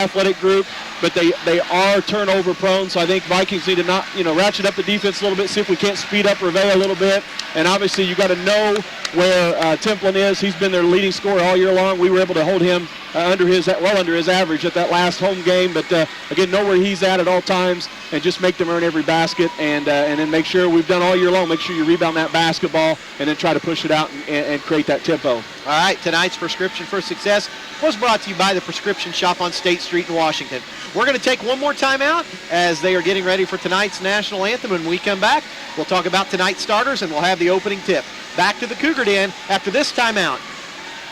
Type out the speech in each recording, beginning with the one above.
athletic group, but they are turnover prone. So I think Vikings need to not, ratchet up the defense a little bit, see if we can't speed up Rivet a little bit. And obviously you got to know where Templin is. He's been their leading scorer all year long. We were able to hold him under his average at that last home game. But again, know where he's at all times, and just make them earn every basket, and then make sure we've done all year long. Make sure you rebound that basketball, and then try to push it out and create that tempo. All right, tonight's Prescription for Success was brought to you by the Prescription Shop on State Street in Washington. We're going to take one more timeout as they are getting ready for tonight's national anthem. When we come back, we'll talk about tonight's starters, and we'll have the opening tip. Back to the Cougar Den after this timeout.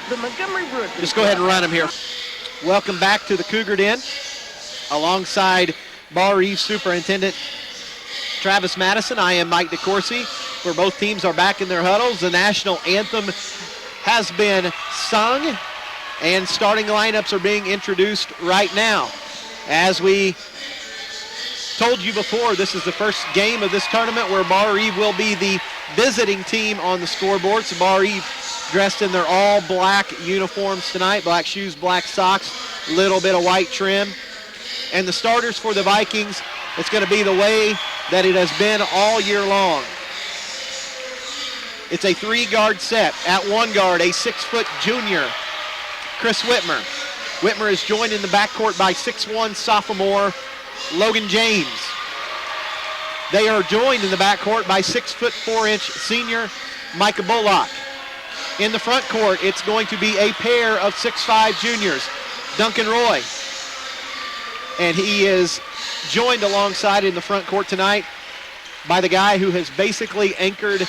The Montgomery Brook. Just go ahead and run them here. Welcome back to the Cougar Den alongside Barr-Reeve Superintendent Travis Madison. I am Mike DeCourcy, where both teams are back in their huddles. The national anthem has been sung, and starting lineups are being introduced right now. As we told you before, this is the first game of this tournament where Barr-Reeve will be the visiting team on the scoreboard. So Barr-Reeve dressed in their all-black uniforms tonight, black shoes, black socks, little bit of white trim. And the starters for the Vikings, it's going to be the way that it has been all year long. It's a three-guard set. At one guard, a 6-foot junior, Chris Whitmer. Whitmer is joined in the backcourt by 6'1" sophomore Logan James. They are joined in the backcourt by 6'4" senior Micah Bullock. In the front court, it's going to be a pair of 6'5" juniors, Duncan Roy. And he is joined alongside in the front court tonight by the guy who has basically anchored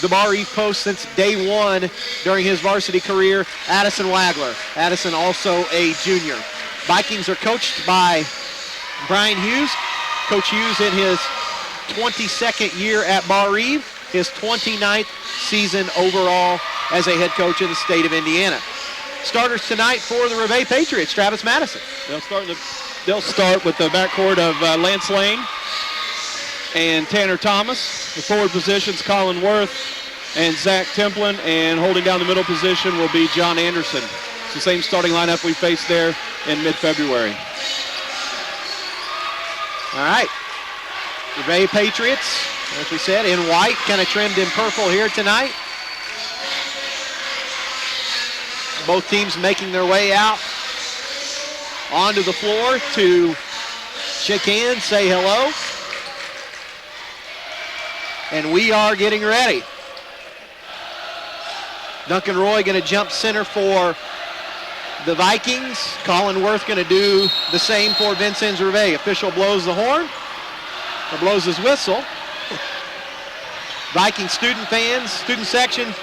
the Barr-Reeve post since day one during his varsity career, Addison Wagler. Addison also a junior. Vikings are coached by Brian Hughes. Coach Hughes in his 22nd year at Barr-Reeve, his 29th season overall as a head coach in the state of Indiana. Starters tonight for the Rivet Patriots, Travis Madison. They'll start with the backcourt of Lance Lane and Tanner Thomas. The forward positions, Colin Worth and Zach Templin, and holding down the middle position will be John Anderson. It's the same starting lineup we faced there in mid-February. All right. Rivet Patriots, as we said, in white, kind of trimmed in purple here tonight. Both teams making their way out onto the floor to shake hands, say hello. And we are getting ready. Duncan Roy going to jump center for the Vikings. Colin Worth going to do the same for Vincennes Rivet. Official blows the horn, or blows his whistle. Viking student fans, student section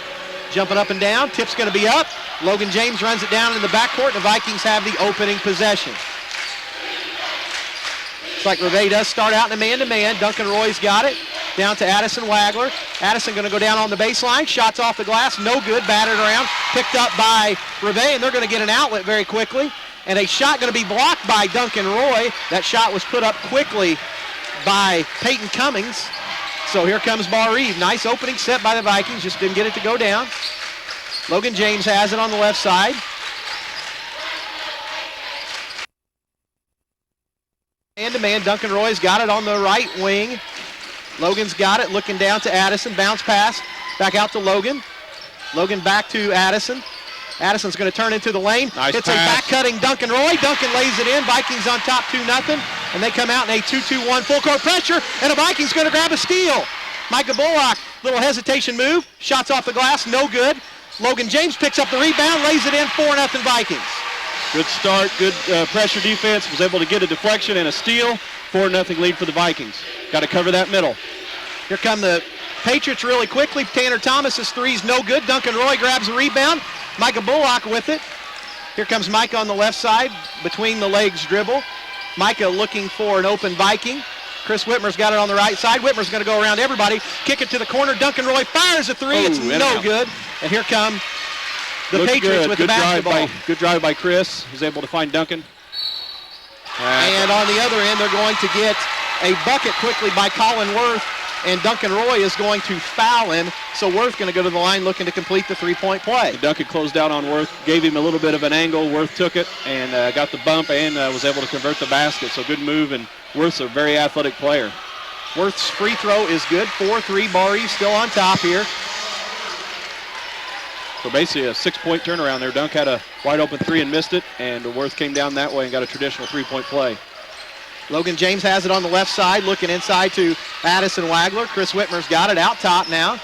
jumping up and down. Tip's going to be up. Logan James runs it down in the backcourt. The Vikings have the opening possession. Looks like Rivet does start out in a man-to-man. Duncan Roy's got it. Down to Addison Wagler. Addison going to go down on the baseline. Shots off the glass. No good. Battered around. Picked up by Rivet, and they're going to get an outlet very quickly. And a shot going to be blocked by Duncan Roy. That shot was put up quickly by Peyton Cummings. So here comes Barr-Reeve. Nice opening set by the Vikings. Just didn't get it to go down. Logan James has it on the left side. Man-to-man. Duncan Roy's got it on the right wing. Logan's got it, looking down to Addison. Bounce pass, back out to Logan. Logan back to Addison. Addison's going to turn into the lane. Nice It's pass. a back-cutting Duncan Roy. Duncan lays it in. Vikings on top 2-0. And they come out in a 2-2-1 full-court pressure. And the Vikings going to grab a steal. Micah Bullock, little hesitation move. Shots off the glass, no good. Logan James picks up the rebound, lays it in, 4-0 Vikings. Good start, good pressure defense. Was able to get a deflection and a steal. 4-0 lead for the Vikings. Got to cover that middle. Here come the Patriots really quickly. Tanner Thomas's three's no good. Duncan Roy grabs the rebound. Micah Bullock with it. Here comes Micah on the left side, between the legs dribble. Micah looking for an open Viking. Chris Whitmer's got it on the right side. Whitmer's going to go around everybody. Kick it to the corner. Duncan Roy fires a three. It's no good. And here come the Patriots with the basketball. Good drive by Chris. He's able to find Duncan. And on the other end, they're going to get a bucket quickly by Colin Worth and Duncan Roy is going to foul him. So Worth going to go to the line looking to complete the three-point play. Duncan closed out on Worth, gave him a little bit of an angle. Worth took it and got the bump and was able to convert the basket. So good move, and Worth's a very athletic player. Worth's free throw is good. 4-3. Barr-Reeve still on top here. So basically a 6-point turnaround there. Dunk had a wide open three and missed it, and Worth came down that way and got a traditional 3-point play. Logan James has it on the left side, looking inside to Addison Wagler. Chris Whitmer's got it out top now.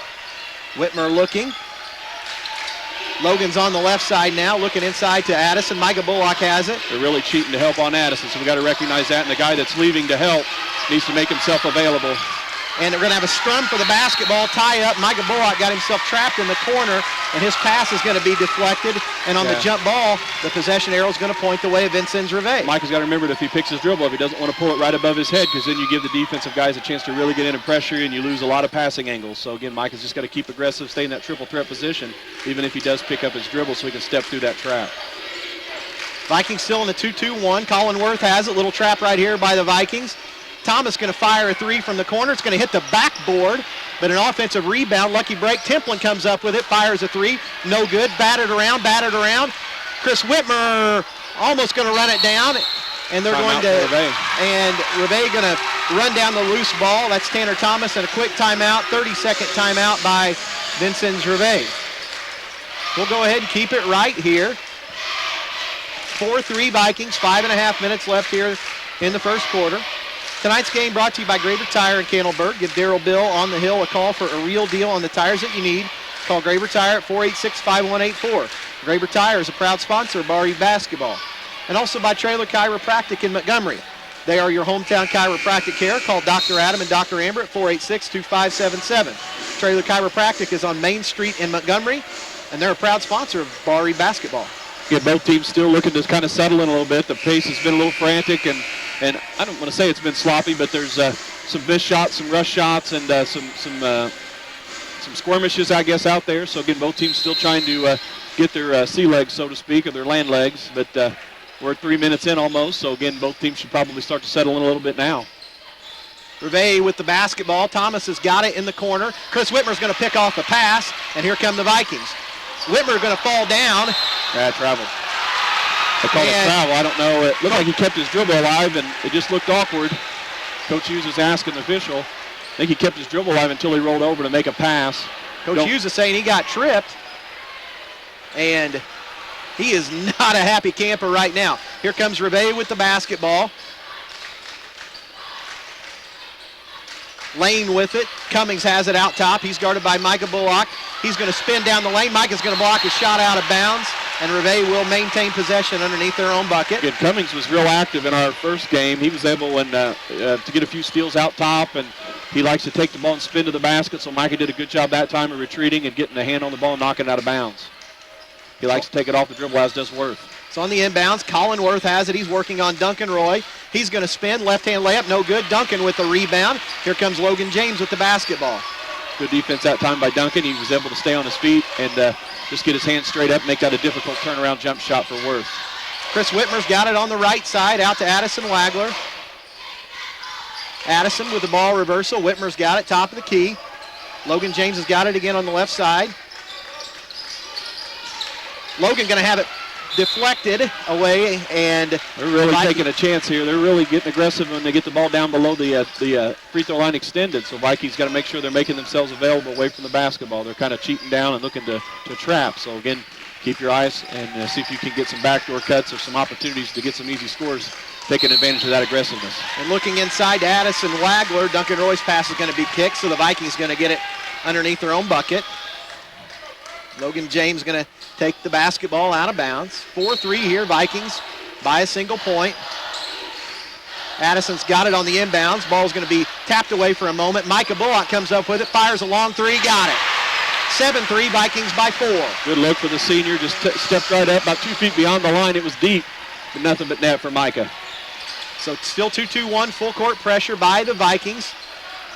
Whitmer looking. Logan's on the left side now, looking inside to Addison. Micah Bullock has it. They're really cheating to help on Addison, so we got to recognize that, and the guy that's leaving to help needs to make himself available. And they're going to have a scrum for the basketball, tie up. Micah Bullock got himself trapped in the corner, and his pass is going to be deflected. And on the jump ball, the possession arrow is going to point the way of Vincennes Rivet. Micah's got to remember that if he picks his dribble, if he doesn't want to pull it right above his head, because then you give the defensive guys a chance to really get in and pressure you, and you lose a lot of passing angles. So again, Micah's just got to keep aggressive, stay in that triple threat position, even if he does pick up his dribble so he can step through that trap. Vikings still in the 2-2-1. Colin Worth has it. Little trap right here by the Vikings. Thomas going to fire a three from the corner. It's going to hit the backboard, but an offensive rebound. Lucky break. Templin comes up with it, fires a three. No good. Batted around. Chris Whitmer almost going to run it down, and they're going to, and Rivet going to run down the loose ball. That's Tanner Thomas, and a quick timeout, 30-second timeout by Vincennes Rivet. We'll go ahead and keep it right here. 4-3 Vikings, 5.5 minutes left here in the first quarter. Tonight's game brought to you by Graber Tire in Candleburg. Give Darrell Bill on the hill a call for a real deal on the tires that you need. Call Graber Tire at 486-5184. Graber Tire is a proud sponsor of Barr-Reeve basketball. And also by Trailer Chiropractic in Montgomery. They are your hometown chiropractic care. Call Dr. Adam and Dr. Amber at 486-2577. Trailer Chiropractic is on Main Street in Montgomery, and they're a proud sponsor of Barr-Reeve basketball. Again, both teams still looking to kind of settle in a little bit. The pace has been a little frantic, and I don't want to say it's been sloppy, but there's some missed shots, some rush shots, and some skirmishes, I guess, out there. So again, both teams still trying to get their sea legs, so to speak, or their land legs. But we're 3 minutes in almost, so again, both teams should probably start to settle in a little bit now. Rivet with the basketball. Thomas has got it in the corner. Chris Whitmer's going to pick off the pass, and here come the Vikings. Whitmer going to fall down. Yeah, travel. They called it travel. I don't know. It looked like he kept his dribble alive, and it just looked awkward. Coach Hughes is asking the official. I think he kept his dribble alive until he rolled over to make a pass. Coach Hughes is saying he got tripped, and he is not a happy camper right now. Here comes Rivet with the basketball. Lane with it. Cummings has it out top. He's guarded by Micah Bullock. He's going to spin down the lane. Micah's going to block his shot out of bounds, and Rivet will maintain possession underneath their own bucket. Again, Cummings was real active in our first game. He was able to get a few steals out top, and he likes to take the ball and spin to the basket, so Micah did a good job that time of retreating and getting a hand on the ball and knocking it out of bounds. He likes to take it off the dribble, as does Worth. It's on the inbounds. Colin Worth has it. He's working on Duncan Roy. He's going to spin. Left-hand layup, no good. Duncan with the rebound. Here comes Logan James with the basketball. Good defense that time by Duncan. He was able to stay on his feet and just get his hands straight up and make that a difficult turnaround jump shot for Worth. Chris Whitmer's got it on the right side, out to Addison Wagler. Addison with the ball reversal. Whitmer's got it, top of the key. Logan James has got it again on the left side. Logan going to have it deflected away, and they're really taking a chance here. They're really getting aggressive when they get the ball down below the free throw line extended. So Vikings got to make sure they're making themselves available away from the basketball. They're kind of cheating down and looking to trap. So again, keep your eyes and see if you can get some backdoor cuts or some opportunities to get some easy scores, taking advantage of that aggressiveness. And looking inside to Addison Wagler, Duncan Roy's pass is going to be kicked, so the Vikings going to get it underneath their own bucket. Logan James going to take the basketball out of bounds. 4-3 here, Vikings by a single point. Addison's got it on the inbounds. Ball's going to be tapped away for a moment. Micah Bullock comes up with it, fires a long three, got it. 7-3, Vikings by 4. Good look for the senior, just stepped right up, about 2 feet beyond the line. It was deep, but nothing but net for Micah. So still 2-2-1, full court pressure by the Vikings.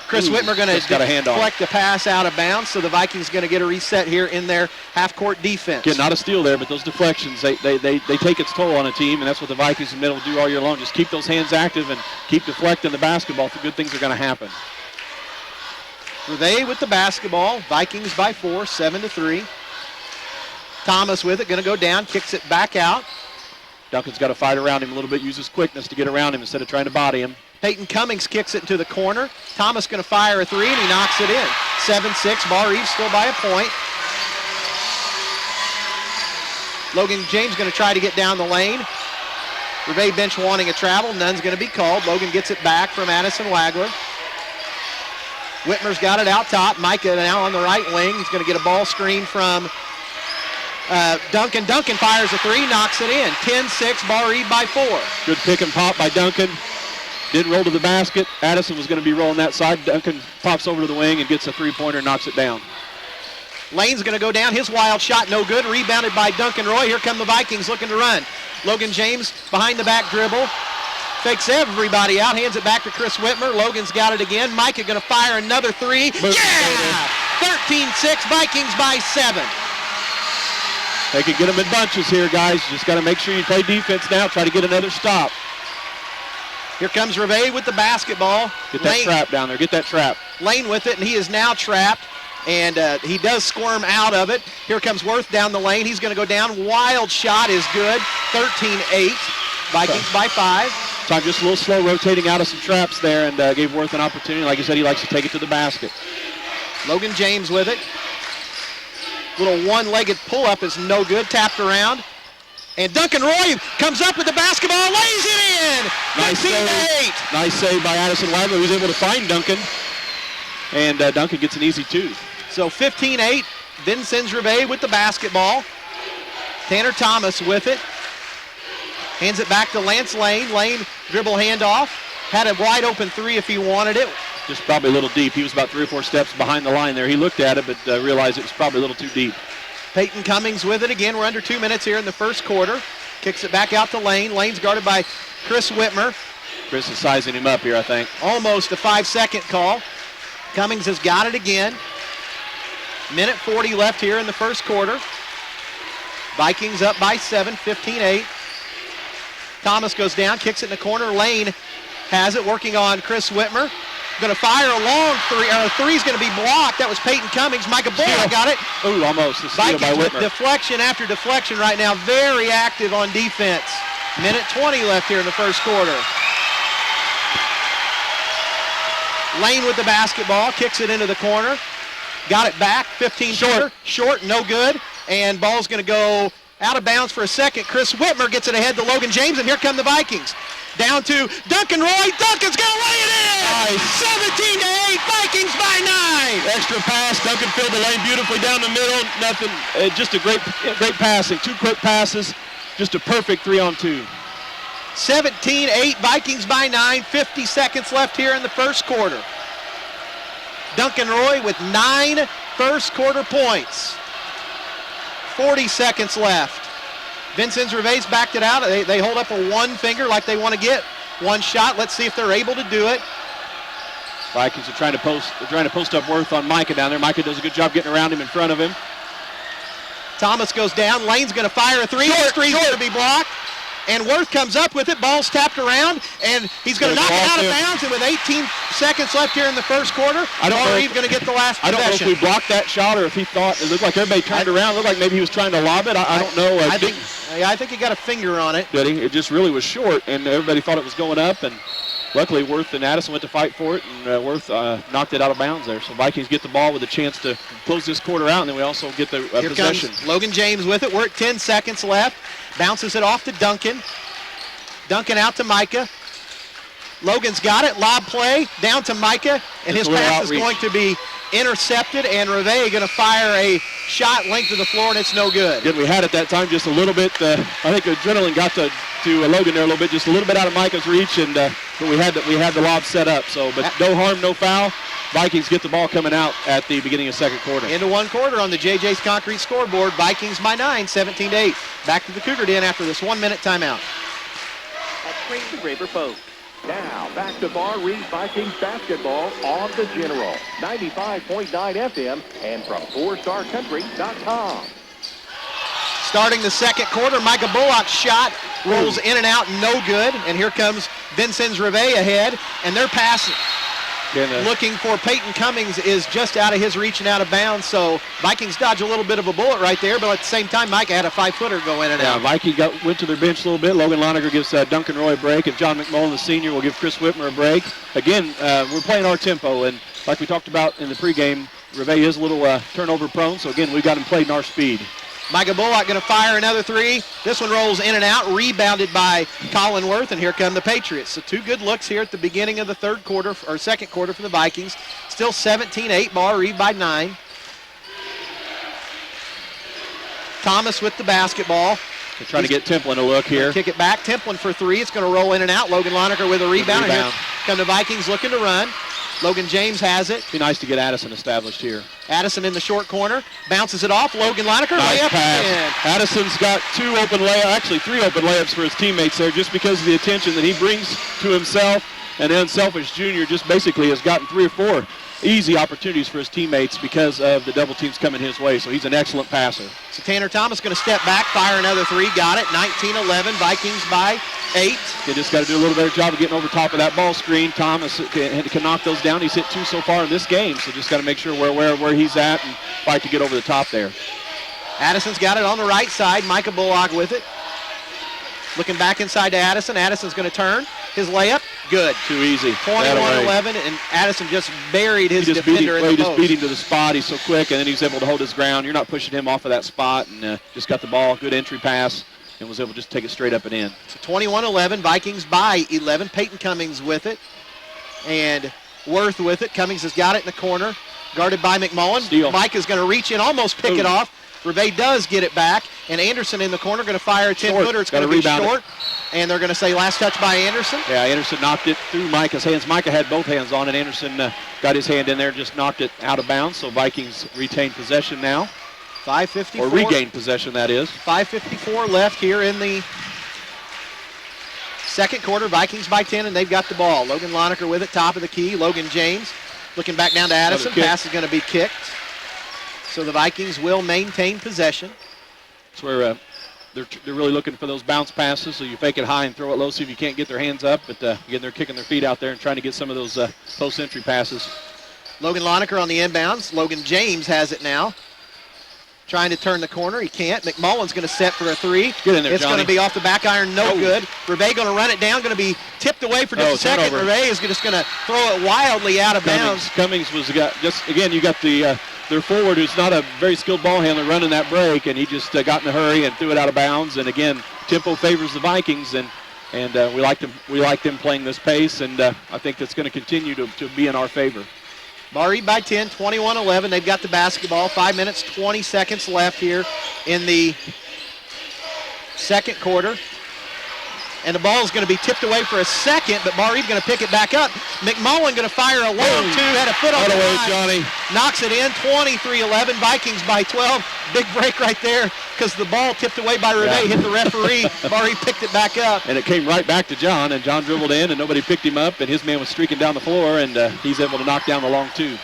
Chris Whitmer going to deflect the pass out of bounds, so the Vikings going to get a reset here in their half-court defense. Again, not a steal there, but those deflections, they take its toll on a team, and that's what the Vikings in the middle do all year long. Just keep those hands active and keep deflecting the basketball. So good things are going to happen. Rivet with the basketball. Vikings by 4, 7-3. Thomas with it, going to go down, kicks it back out. Duncan's got to fight around him a little bit, use his quickness to get around him instead of trying to body him. Peyton Cummings kicks it into the corner. Thomas going to fire a three, and he knocks it in. 7-6, Barr-Reeve still by a point. Logan James going to try to get down the lane. Rivet bench wanting a travel. None's going to be called. Logan gets it back from Addison Wagler. Whitmer's got it out top. Micah now on the right wing. He's going to get a ball screen from Duncan. Duncan fires a three, knocks it in. 10-6, Barr-Reeve by 4. Good pick and pop by Duncan. Didn't roll to the basket. Addison was going to be rolling that side. Duncan pops over to the wing and gets a three-pointer, knocks it down. Lane's going to go down. His wild shot, no good. Rebounded by Duncan Roy. Here come the Vikings looking to run. Logan James behind the back dribble. Fakes everybody out. Hands it back to Chris Whitmer. Logan's got it again. Micah going to fire another three. Boom. Yeah! 13-6, Vikings by 7. They can get them in bunches here, guys. Just got to make sure you play defense now. Try to get another stop. Here comes Rivet with the basketball. Get that trap down there. Get that trap. Lane with it, and he is now trapped. And he does squirm out of it. Here comes Worth down the lane. He's going to go down. Wild shot is good. 13-8. Vikings by 5. So I'm just a little slow rotating out of some traps there and gave Worth an opportunity. Like I said, he likes to take it to the basket. Logan James with it. Little one-legged pull-up is no good. Tapped around. And Duncan Roy comes up with the basketball, lays it in. Nice save. Nice save by Addison Wagler, who's able to find Duncan. And Duncan gets an easy 2. So 15-8, Vincennes Rivet with the basketball. Tanner Thomas with it. Hands it back to Lance Lane. Lane dribble handoff. Had a wide open three if he wanted it. Just probably a little deep. He was about 3 or 4 steps behind the line there. He looked at it, but realized it was probably a little too deep. Peyton Cummings with it again. We're under 2 minutes here in the first quarter. Kicks it back out to Lane. Lane's guarded by Chris Whitmer. Chris is sizing him up here, I think. Almost a 5-second call. Cummings has got it again. Minute 40 left here in the first quarter. Vikings up by 7, 15-8. Thomas goes down, kicks it in the corner. Lane has it, working on Chris Whitmer. Going to fire a long three. Three's going to be blocked. That was Peyton Cummings. Micah Bullock got it. Ooh, almost. A steal by Vikings with Whitmer. deflection after deflection right now. Very active on defense. Minute 20 left here in the first quarter. Lane with the basketball, kicks it into the corner. Got it back, 15 short, no good. And ball's going to go out of bounds for a second. Chris Whitmer gets it ahead to Logan James, and here come the Vikings. Down to Duncan Roy. Duncan's going to lay it in! Nice. 17-8, Vikings by 9! Extra pass. Duncan filled the lane beautifully down the middle. Nothing. Just a great passing. 2 quick passes. Just a perfect 3-on-2. 17-8, Vikings by 9. 50 seconds left here in the first quarter. Duncan Roy with 9 first quarter points. 40 seconds left. Vincennes Rivet's backed it out. They hold up a one finger like they want to get one shot. Let's see if they're able to do it. Vikings are trying to post up Worth on Micah down there. Micah does a good job getting around him in front of him. Thomas goes down. Lane's going to fire a three. This three's going to be blocked. And Worth comes up with it. Ball's tapped around, and he's going to knock it out of bounds. And with 18 seconds left here in the first quarter, Barr-Reeve going to get the last possession. I don't know if we blocked that shot or if he thought it looked like everybody turned around. It looked like maybe he was trying to lob it. I don't know. I think he got a finger on it. Did he? It just really was short, and everybody thought it was going up. And luckily, Worth and Addison went to fight for it, and Worth knocked it out of bounds there. So Vikings get the ball with a chance to close this quarter out, and then we also get the Here possession. Comes Logan James with it. We're at 10 seconds left. Bounces it off to Duncan. Duncan out to Micah. Logan's got it. Lob play down to Micah, and his pass is going to be intercepted, and Rivet going to fire a shot length of the floor, and it's no good. Good. We had it that time just a little bit. I think adrenaline got to Logan there a little bit, just a little bit out of Micah's reach, and but we had the lob set up. So, but no harm, no foul. Vikings get the ball coming out at the beginning of second quarter. Into one quarter on the JJ's Concrete scoreboard. Vikings by 9, 17-8. Back to the Cougar Den after this 1-minute timeout. The Graver Post. Now, back to Barr-Reeve Vikings basketball on the General. 95.9 FM and from 4starcountry.com. Starting the second quarter, Micah Bullock's shot rolls in and out, no good. And here comes Vincennes Rivet ahead, and their pass looking for Peyton Cummings is just out of his reach and out of bounds. So Vikings dodge a little bit of a bullet right there, but at the same time, Micah had a 5-footer go in and out. Viking went to their bench a little bit. Logan Lonergan gives Duncan Roy a break, and John McMullen, the senior, will give Chris Whitmer a break. Again, we're playing our tempo, and like we talked about in the pregame, Rivet is a little turnover prone, so again, we've got him played in our speed. Micah Bullock going to fire another three. This one rolls in and out, rebounded by Colin Worth, and here come the Patriots. So 2 good looks here at the beginning of the second quarter for the Vikings. Still 17-8, Barr-Reeve by 9. Thomas with the basketball. They're trying to get Templin a look here. Kick it back. Templin for 3. It's going to roll in and out. Logan Lonergan with a rebound. And here come the Vikings looking to run. Logan James has it. Be nice to get Addison established here. Addison in the short corner. Bounces it off. Logan Lonergan. Nice layup pass. in. Addison's got 2 open layups, actually 3 open layups for his teammates there just because of the attention that he brings to himself. And then Selfish Jr. just basically has gotten 3 or 4 easy opportunities for his teammates because of the double teams coming his way. So he's an excellent passer. So Tanner Thomas going to step back, fire another 3. Got it. 19-11. Vikings by 8. They just got to do a little better job of getting over top of that ball screen. Thomas can knock those down. He's hit 2 so far in this game, so just got to make sure we're aware of where he's at and fight to get over the top there. Addison's got it on the right side. Micah Bullock with it. Looking back inside to Addison. Addison's going to turn. His layup, good. Too easy. 21-11, and Addison just buried his defender in the post. He just beat him to the spot. He's so quick, and then he's able to hold his ground. You're not pushing him off of that spot, and just got the ball, good entry pass, and was able to just take it straight up and in. So 21-11, Vikings by 11. Peyton Cummings with it, and Worth with it. Cummings has got it in the corner, guarded by McMullen. Steal. Mike is going to reach in, almost pick it off. Rivet does get it back, and Anderson in the corner going to fire a 10-footer. It's going to be short, and they're going to say last touch by Anderson. Yeah, Anderson knocked it through Micah's hands. Micah had both hands on it. Anderson got his hand in there, just knocked it out of bounds, so Vikings retain possession now. 5:54. Or regain possession, that is. 5:54 left here in the second quarter. Vikings by 10, and they've got the ball. Logan Lonergan with it, top of the key. Logan James looking back down to Addison. Pass is going to be kicked. So the Vikings will maintain possession. That's where they're really looking for those bounce passes, so you fake it high and throw it low, see if you can't get their hands up. But again, they're kicking their feet out there and trying to get some of those post-entry passes. Logan Lonergan on the inbounds. Logan James has it now. Trying to turn the corner. He can't. McMullen's going to set for a 3. Get in there, It's Johnny. going to be off the back iron. No good. Rivet going to run it down. Going to be tipped away for just a second. Turnover. Rivet is just going to throw it wildly out of bounds. Cummings was just again. You got their forward who's not a very skilled ball handler running that break, and he just got in a hurry and threw it out of bounds. And again, tempo favors the Vikings, and we like them playing this pace, and I think that's going to continue to be in our favor. Barr-Reeve by 10, 21-11. They've got the basketball. 5 minutes, 20 seconds left here in the second quarter. And the ball is going to be tipped away for a second, but Barr-Reeve going to pick it back up. McMullen going to fire a long 2, had a foot on the line. Johnny. Knocks it in, 23-11. Vikings by 12. Big break right there because the ball tipped away by Rivet, hit the referee. Barr-Reeve picked it back up. And it came right back to John, and John dribbled in, and nobody picked him up, and his man was streaking down the floor, and he's able to knock down the long 2.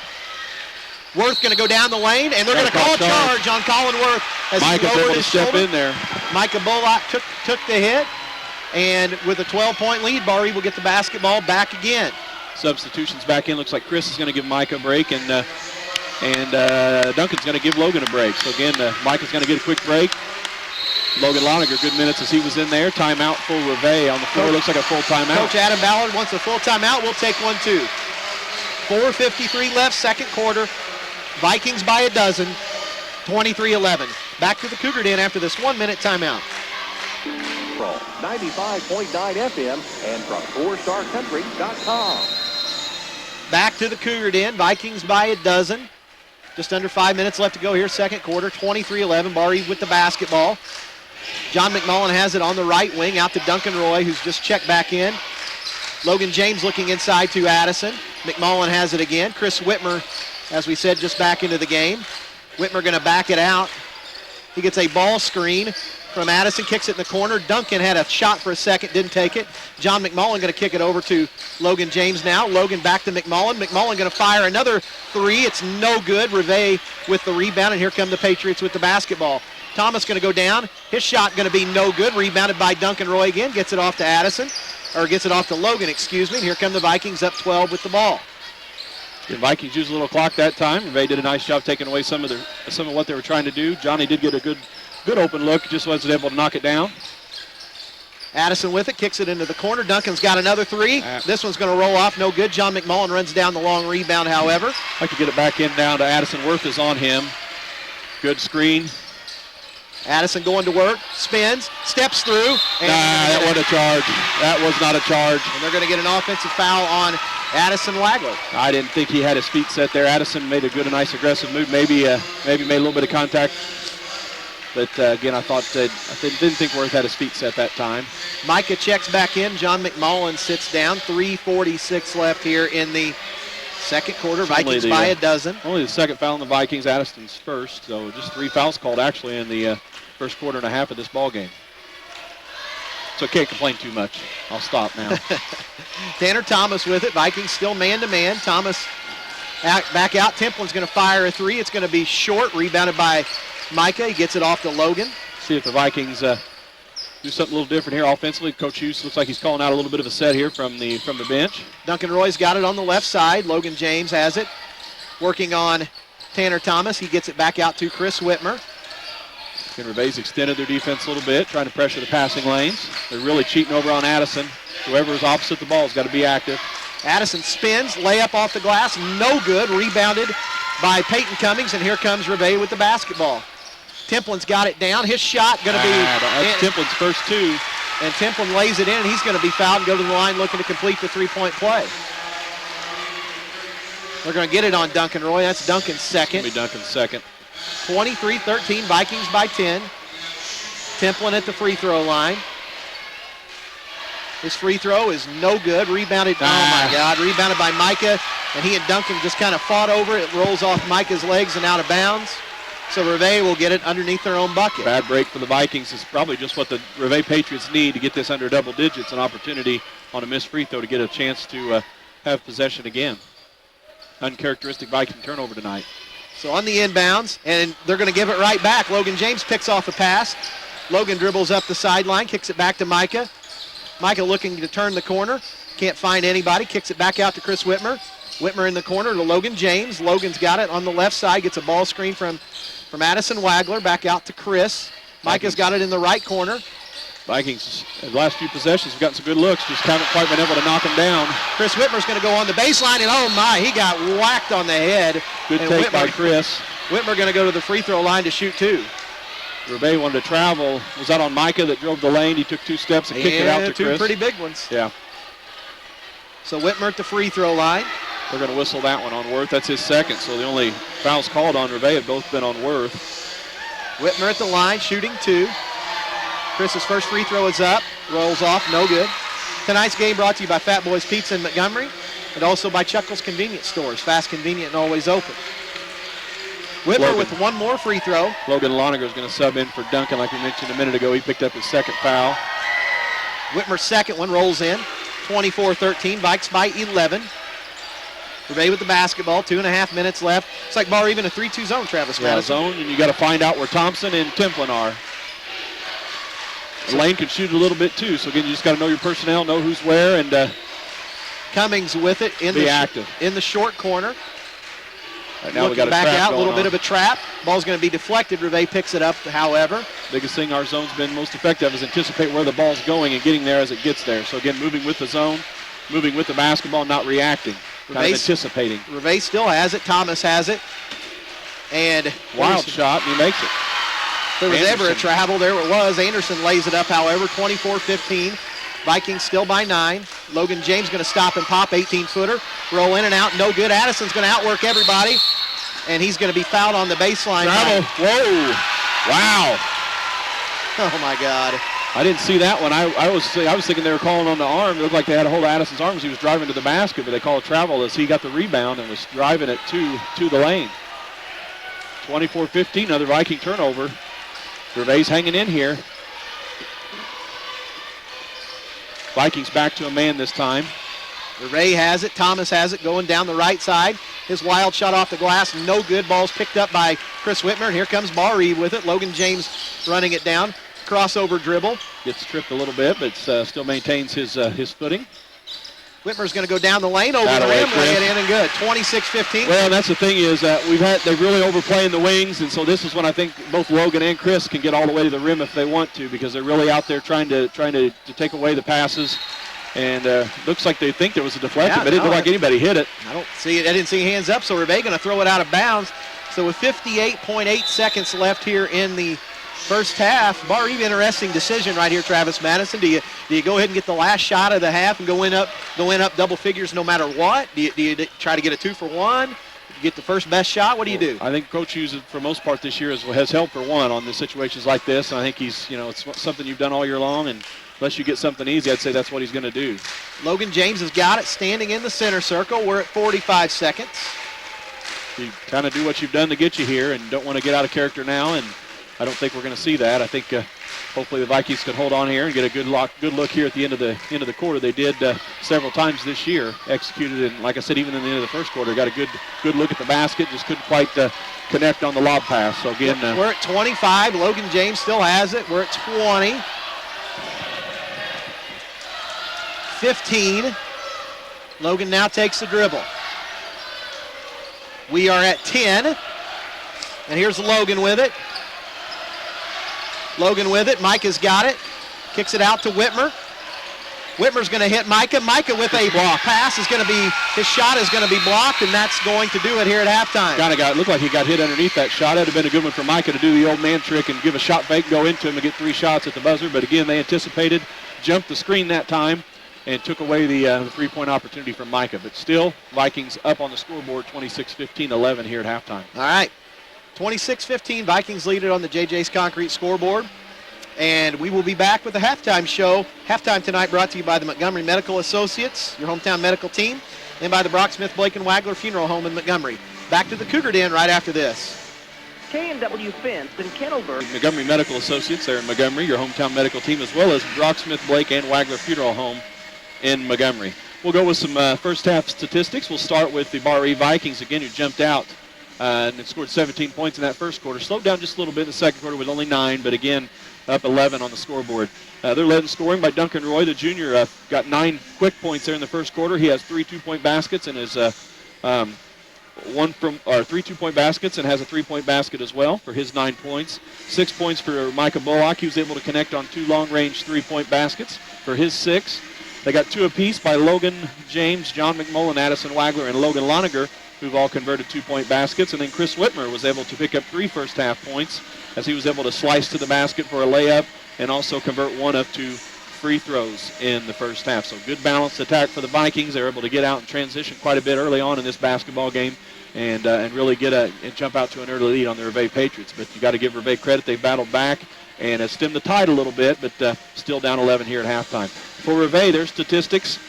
Worth going to go down the lane, and they're going to call a charge on Colin Worth as Micah's he lowered able to his step shoulder. in there. Micah Bullock took the hit, and with a 12-point lead, Barr-Reeve will get the basketball back again. Substitutions back in. Looks like Chris is going to give Micah a break, and Duncan's going to give Logan a break. So again, Micah's going to get a quick break. Logan Lonergan, good minutes as he was in there. Timeout for Rivet on the floor. Looks like a full timeout. Coach Adam Ballard wants a full timeout. We'll take one too. 4:53 left, second quarter. Vikings by a dozen, 23-11. Back to the Cougar Den after this 1-minute timeout. 95.9 FM and from 4StarCountry.com. Back to the Cougar Den. Vikings by a dozen. Just under 5 minutes left to go here, second quarter. 23-11. Barr-Reeve with the basketball. John McMullen has it on the right wing out to Duncan Roy, who's just checked back in. Logan James looking inside to Addison. McMullen has it again. Chris Whitmer, as we said, just back into the game. Whitmer going to back it out. He gets a ball screen from Addison, kicks it in the corner. Duncan had a shot for a second, didn't take it. John McMullen going to kick it over to Logan James now. Logan back to McMullen. McMullen going to fire another 3. It's no good. Rivet with the rebound, and here come the Patriots with the basketball. Thomas going to go down. His shot going to be no good. Rebounded by Duncan Roy again. Gets it off to Addison, or gets it off to Logan, excuse me. And here come the Vikings up 12 with the ball. The Vikings used a little clock that time. Rivet did a nice job taking away some of what they were trying to do. Johnny did get a good open look, just wasn't able to knock it down. Addison with it, kicks it into the corner. Duncan's got another three. This one's going to roll off, no good. John McMullen runs down the long rebound, however. I'd like to get it back in down to Addison. Worth is on him. Good screen. Addison going to work, spins, steps through. And that wasn't a charge. That was not a charge. And they're going to get an offensive foul on Addison Wagler. I didn't think he had his feet set there. Addison made a good, nice, aggressive move. Maybe made a little bit of contact. But again, I didn't think Worth had his feet set that time. Micah checks back in. John McMullen sits down. 3:46 left here in the second quarter. Vikings by a dozen. Only the second foul on the Vikings. Addison's first. So just 3 fouls called actually in the first quarter and a half of this ball game. So I can't complain too much. I'll stop now. Tanner Thomas with it. Vikings still man-to-man. Thomas back out. Templin's going to fire a three. It's going to be short. Rebounded by Micah. He gets it off to Logan. See if the Vikings do something a little different here offensively. Coach Hughes looks like he's calling out a little bit of a set here from the bench. Duncan Roy's got it on the left side. Logan James has it. Working on Tanner Thomas. He gets it back out to Chris Whitmer. Rivet's extended their defense a little bit, trying to pressure the passing lanes. They're really cheating over on Addison. Whoever is opposite the ball has got to be active. Addison spins, layup off the glass, no good. Rebounded by Peyton Cummings, and here comes Rivet with the basketball. Templin's got it down. His shot going to be... That's Templin's first two. And Templin lays it in, and he's going to be fouled and go to the line looking to complete the three-point play. They're going to get it on Duncan Roy. That's Duncan's second. It'll be Duncan's second. 23-13, Vikings by 10. Templin at the free throw line. His free throw is no good. Rebounded, oh my God, rebounded by Micah, and he and Duncan just kind of fought over it. It rolls off Micah's legs and out of bounds. So Rivet will get it underneath their own bucket. Bad break for the Vikings is probably just what the Rivet Patriots need to get this under double digits, an opportunity on a missed free throw to get a chance to have possession again. Uncharacteristic Viking turnover tonight. So on the inbounds, and they're going to give it right back. Logan James picks off a pass. Logan dribbles up the sideline, kicks it back to Micah. Micah looking to turn the corner. Can't find anybody. Kicks it back out to Chris Whitmer. Whitmer in the corner to Logan James. Logan's got it on the left side. Gets a ball screen from Addison Wagler. Back out to Chris. Micah's got it in the right corner. Vikings, the last few possessions, have gotten some good looks. Just haven't quite been able to knock them down. Chris Whitmer's going to go on the baseline, and oh my, he got whacked on the head. Good and take by Chris. Whitmer going to go to the free throw line to shoot two. Rivet wanted to travel. Was that on Micah that drove the lane? He took 2 steps and kicked it out to Chris. Two pretty big ones. Yeah. So Whitmer at the free throw line. They're going to whistle that one on Worth. That's his second, so the only fouls called on Rivet have both been on Worth. Whitmer at the line, shooting two. Chris's first free throw is up. Rolls off, no good. Tonight's game brought to you by Fat Boys Pizza in Montgomery and also by Chuckles Convenience Stores. Fast, convenient, and always open. Whitmer with one more free throw. Logan Loninger is going to sub in for Duncan like we mentioned a minute ago. He picked up his second foul. Whitmer's second one rolls in. 24-13, Vikes by 11. Rivet with the basketball, 2.5 minutes left. It's like Barr-Reeve in a 3-2 zone, Travis Madison. Zone, and you got to find out where Thompson and Templin are. Lane can shoot a little bit too, so again, you just got to know your personnel, know who's where, and Cummings with it in the short corner. Right now we got a back trap out, a little going bit on. of a trap. Ball's going to be deflected. Rivet picks it up, however. Biggest thing our zone's been most effective is anticipate where the ball's going and getting there as it gets there. So again, moving with the zone, moving with the basketball, not reacting, kind of anticipating. Rivet still has it. Thomas has it. And wild shot, and he makes it. If there was ever a travel, there it was. Anderson lays it up, however, 24-15. Vikings still by 9. Logan James going to stop and pop, 18-footer. Roll in and out, no good. Addison's going to outwork everybody, and he's going to be fouled on the baseline. Travel. Whoa. Wow. Oh, my God. I didn't see that one. I was thinking they were calling on the arm. It looked like they had a hold of Addison's arm as he was driving to the basket, but they called travel as he got the rebound and was driving it to the lane. 24-15, another Viking turnover. Rivet's hanging in here. Vikings back to a man this time. Rivet has it. Thomas has it going down the right side. His wild shot off the glass, no good. Ball's picked up by Chris Whitmer, and here comes Barr-Reeve with it. Logan James running it down. Crossover dribble. Gets tripped a little bit, but still maintains his footing. Whitmer's going to go down the lane, over That the away, rim, lay Chris. it in and good. 26-15. Well, that's the thing is that they're really overplaying the wings, and so this is when I think both Logan and Chris can get all the way to the rim if they want to, because they're really out there trying to take away the passes. And looks like they think there was a deflection, but it didn't look like anybody hit it. I don't see it. I didn't see hands up, so Rivet going to throw it out of bounds. So with 58.8 seconds left here in the first half, Barr-Reeve, interesting decision right here, Travis Madison. Do you go ahead and get the last shot of the half and go in up double figures no matter what? Do you try to get a 2-for-1? Get the first best shot? What do you do? I think Coach Hughes, for most part this year, has held for one on the situations like this. And I think he's, it's something you've done all year long, and unless you get something easy, I'd say that's what he's going to do. Logan James has got it, standing in the center circle. We're at 45 seconds. You kind of do what you've done to get you here and don't want to get out of character now, and I don't think we're going to see that. I think hopefully the Vikings can hold on here and get a good look here at the end of the quarter. They did several times this year, executed, and like I said, even in the end of the first quarter, got a good look at the basket, just couldn't quite connect on the lob pass. So again, we're at 25. Logan James still has it. We're at 20. 15. Logan now takes the dribble. We are at 10. And here's Logan with it. Logan with it. Micah's got it. Kicks it out to Whitmer. Whitmer's going to hit Micah. Micah with a pass is going to be, his shot is going to be blocked, and that's going to do it here at halftime. Looked like he got hit underneath that shot. That would have been a good one for Micah to do the old man trick and give a shot fake, go into him and get 3 shots at the buzzer. But again, they anticipated, jumped the screen that time, and took away the 3-point opportunity from Micah. But still, Vikings up on the scoreboard, 26-15-11 here at halftime. All right, 26-15, Vikings lead it on the JJ's Concrete scoreboard. And we will be back with the halftime show. Halftime tonight brought to you by the Montgomery Medical Associates, your hometown medical team, and by the Brock Smith, Blake, and Wagler Funeral Home in Montgomery. Back to the Cougar Den right after this. K&W Fence in Kennelburg. Montgomery Medical Associates there in Montgomery, your hometown medical team, as well as Brock Smith, Blake, and Wagler Funeral Home in Montgomery. We'll go with some first half statistics. We'll start with the Barr-Reeve Vikings, again, who jumped out and scored 17 points in that first quarter. Slowed down just a little bit in the second quarter with only 9, but again, up 11 on the scoreboard. They're led in scoring by Duncan Roy, the junior. Got 9 quick points there in the first quarter. He has 3 2-point baskets and is 3 2-point baskets and has a 3-point basket as well for his 9 points. 6 points for Micah Bullock. He was able to connect on 2 long-range 3-point baskets for his 6. They got 2 apiece by Logan James, John McMullen, Addison Wagler, and Logan Loniger, who've all converted 2-point baskets. And then Chris Whitmer was able to pick up 3 first-half points as he was able to slice to the basket for a layup and also convert 1 of 2 free throws in the first half. So good balanced attack for the Vikings. They were able to get out and transition quite a bit early on in this basketball game and really and jump out to an early lead on the Rivet Patriots. But you got to give Rivet credit. They battled back and have stemmed the tide a little bit, but still down 11 here at halftime. For Rivet, their statistics,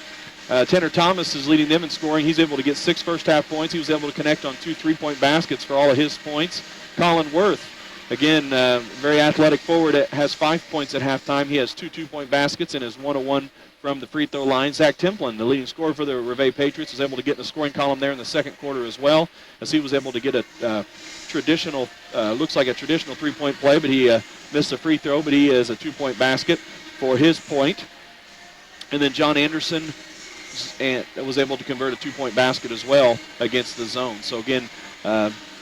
Tanner Thomas is leading them in scoring. He's able to get 6 first-half points. He was able to connect on 2 3-point baskets for all of his points. Colin Worth, again, very athletic forward, has 5 points at halftime. He has 2 2-point baskets and is 1-1 from the free throw line. Zach Templin, the leading scorer for the Rivet Patriots, was able to get in the scoring column there in the second quarter as well, as he was able to get a traditional, looks like a traditional 3-point play, but he missed a free throw, but he is a 2-point basket for his point. And then John Anderson was able to convert a 2-point basket as well against the zone. So again,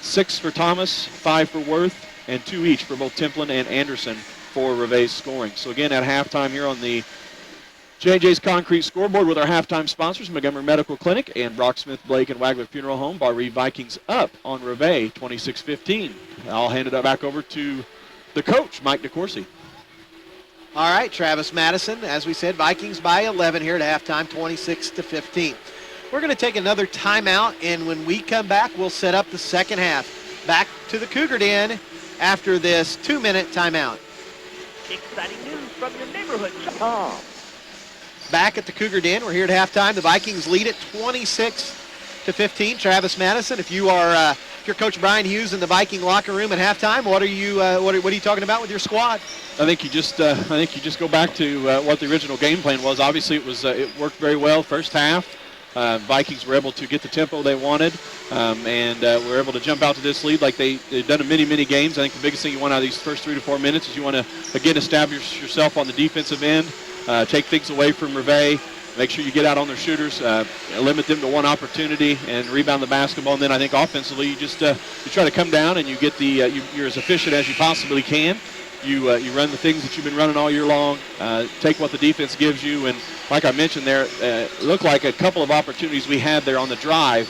6 for Thomas, 5 for Worth, and 2 each for both Templin and Anderson for Rivet's scoring. So again, at halftime here on the J&J's Concrete scoreboard with our halftime sponsors, Montgomery Medical Clinic and Brock Smith, Blake, and Wagler Funeral Home. Barr-Reeve Vikings up on Rivet 26-15. I'll hand it back over to the coach, Mike DeCourcy. All right, Travis Madison, as we said, Vikings by 11 here at halftime, 26-15. We're going to take another timeout, and when we come back, we'll set up the second half. Back to the Cougar Den after this 2-minute timeout. Exciting news from your neighborhood. Tom. Back at the Cougar Den, we're here at halftime. The Vikings lead it 26-15. Travis Madison, if you're Coach Brian Hughes in the Viking locker room at halftime, what are you talking about with your squad? I think you just go back to what the original game plan was. Obviously, it worked very well first half. Vikings were able to get the tempo they wanted, and were able to jump out to this lead like they've done in many games. I think the biggest thing you want out of these first 3 to 4 minutes is you want to, again, establish yourself on the defensive end, take things away from Rivet, Make sure you get out on their shooters, limit them to one opportunity, and rebound the basketball. And then I think offensively, you just you try to come down and you get the you're as efficient as you possibly can. You run the things that you've been running all year long. Take what the defense gives you, and like I mentioned there, it looked like a couple of opportunities we had there on the drive.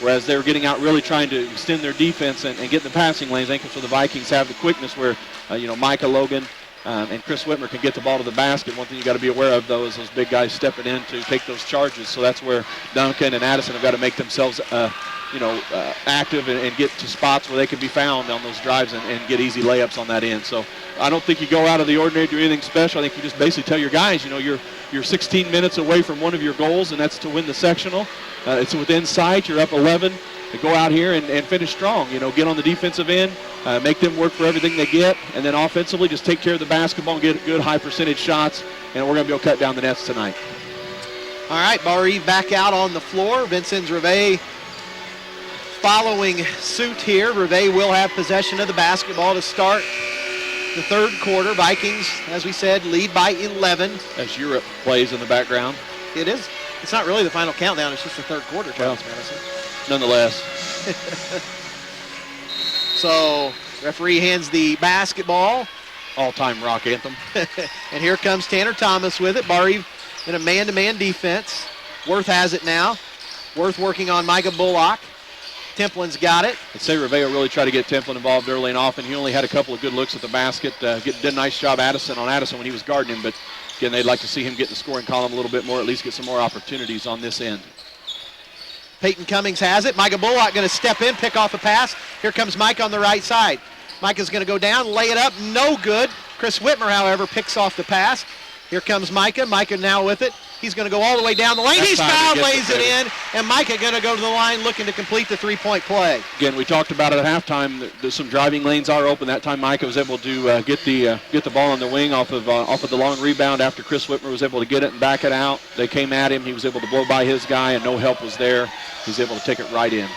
Whereas they were getting out really trying to extend their defense and get in the passing lanes. I think so the Vikings have the quickness where, Micah, Logan, and Chris Whitmer can get the ball to the basket. One thing you got to be aware of, though, is those big guys stepping in to take those charges. So that's where Duncan and Addison have got to make themselves, active and get to spots where they can be found on those drives and get easy layups on that end. So I don't think you go out of the ordinary, do anything special. I think you just basically tell your guys, you're 16 minutes away from one of your goals, and that's to win the sectional. It's within sight. You're up 11. To go out here and finish strong. Get on the defensive end, make them work for everything they get, and then offensively just take care of the basketball and get good high percentage shots, and we're going to be able to cut down the nets tonight. All right, Barr-Reeve back out on the floor. Vincennes Rivet following suit here. Rivet will have possession of the basketball to start the third quarter. Vikings, as we said, lead by 11. As Europe plays in the background. It is. It's not really the final countdown. It's just the third quarter, Travis Madison. Nonetheless. So, referee hands the basketball. All-time rock anthem. And here comes Tanner Thomas with it. Barr-Reeve in a man-to-man defense. Worth has it now. Worth working on Micah Bullock. Templin's got it. I'd say Rivet will really try to get Templin involved early and often. He only had a couple of good looks at the basket. Did a nice job Addison when he was guarding him, but again, they'd like to see him get in the scoring column a little bit more, at least get some more opportunities on this end. Peyton Cummings has it. Micah Bullock going to step in, pick off a pass. Here comes Mike on the right side. Micah's going to go down, lay it up, no good. Chris Whitmer, however, picks off the pass. Here comes Micah. Micah now with it. He's going to go all the way down the lane. That's He's fouled, lays it in, and Micah going to go to the line looking to complete the three-point play. Again, we talked about it at halftime. Some driving lanes are open. That time Micah was able to get the ball on the wing off of the long rebound after Chris Whitmer was able to get it and back it out. They came at him. He was able to blow by his guy, and no help was there. He's able to take it right in.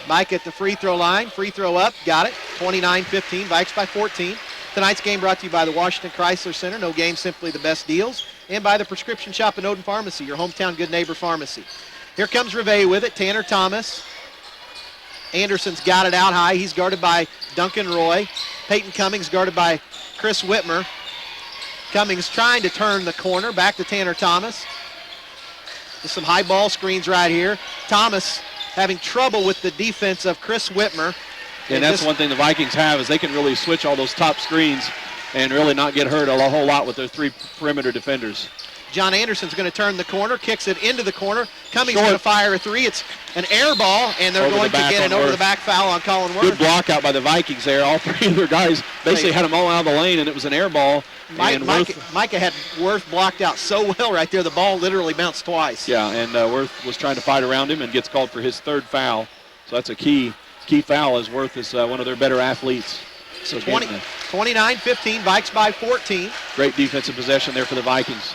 Mike at the free throw line. Free throw up. Got it. 29-15. Vikes by 14. Tonight's game brought to you by the Washington Chrysler Center. No game, simply the best deals. And by the Prescription Shop at Odin Pharmacy, your hometown good neighbor pharmacy. Here comes Rivet with it. Tanner Thomas. Anderson's got it out high. He's guarded by Duncan Roy. Peyton Cummings guarded by Chris Whitmer. Cummings trying to turn the corner. Back to Tanner Thomas. Just some high ball screens right here. Thomas having trouble with the defense of Chris Whitmer. And that's one thing the Vikings have is they can really switch all those top screens and really not get hurt a whole lot with their three perimeter defenders. John Anderson's going to turn the corner, kicks it into the corner. Cummings going to fire a three. It's an air ball, and they're going to get an over-the-back foul on Colin Worth. Good block out by the Vikings there. All three of their guys basically had them all out of the lane, and it was an air ball. Micah had Worth blocked out so well right there. The ball literally bounced twice. Yeah, and Worth was trying to fight around him and gets called for his third foul. So that's a key foul, as Worth is one of their better athletes. So 29-15, Vikes by 14. Great defensive possession there for the Vikings.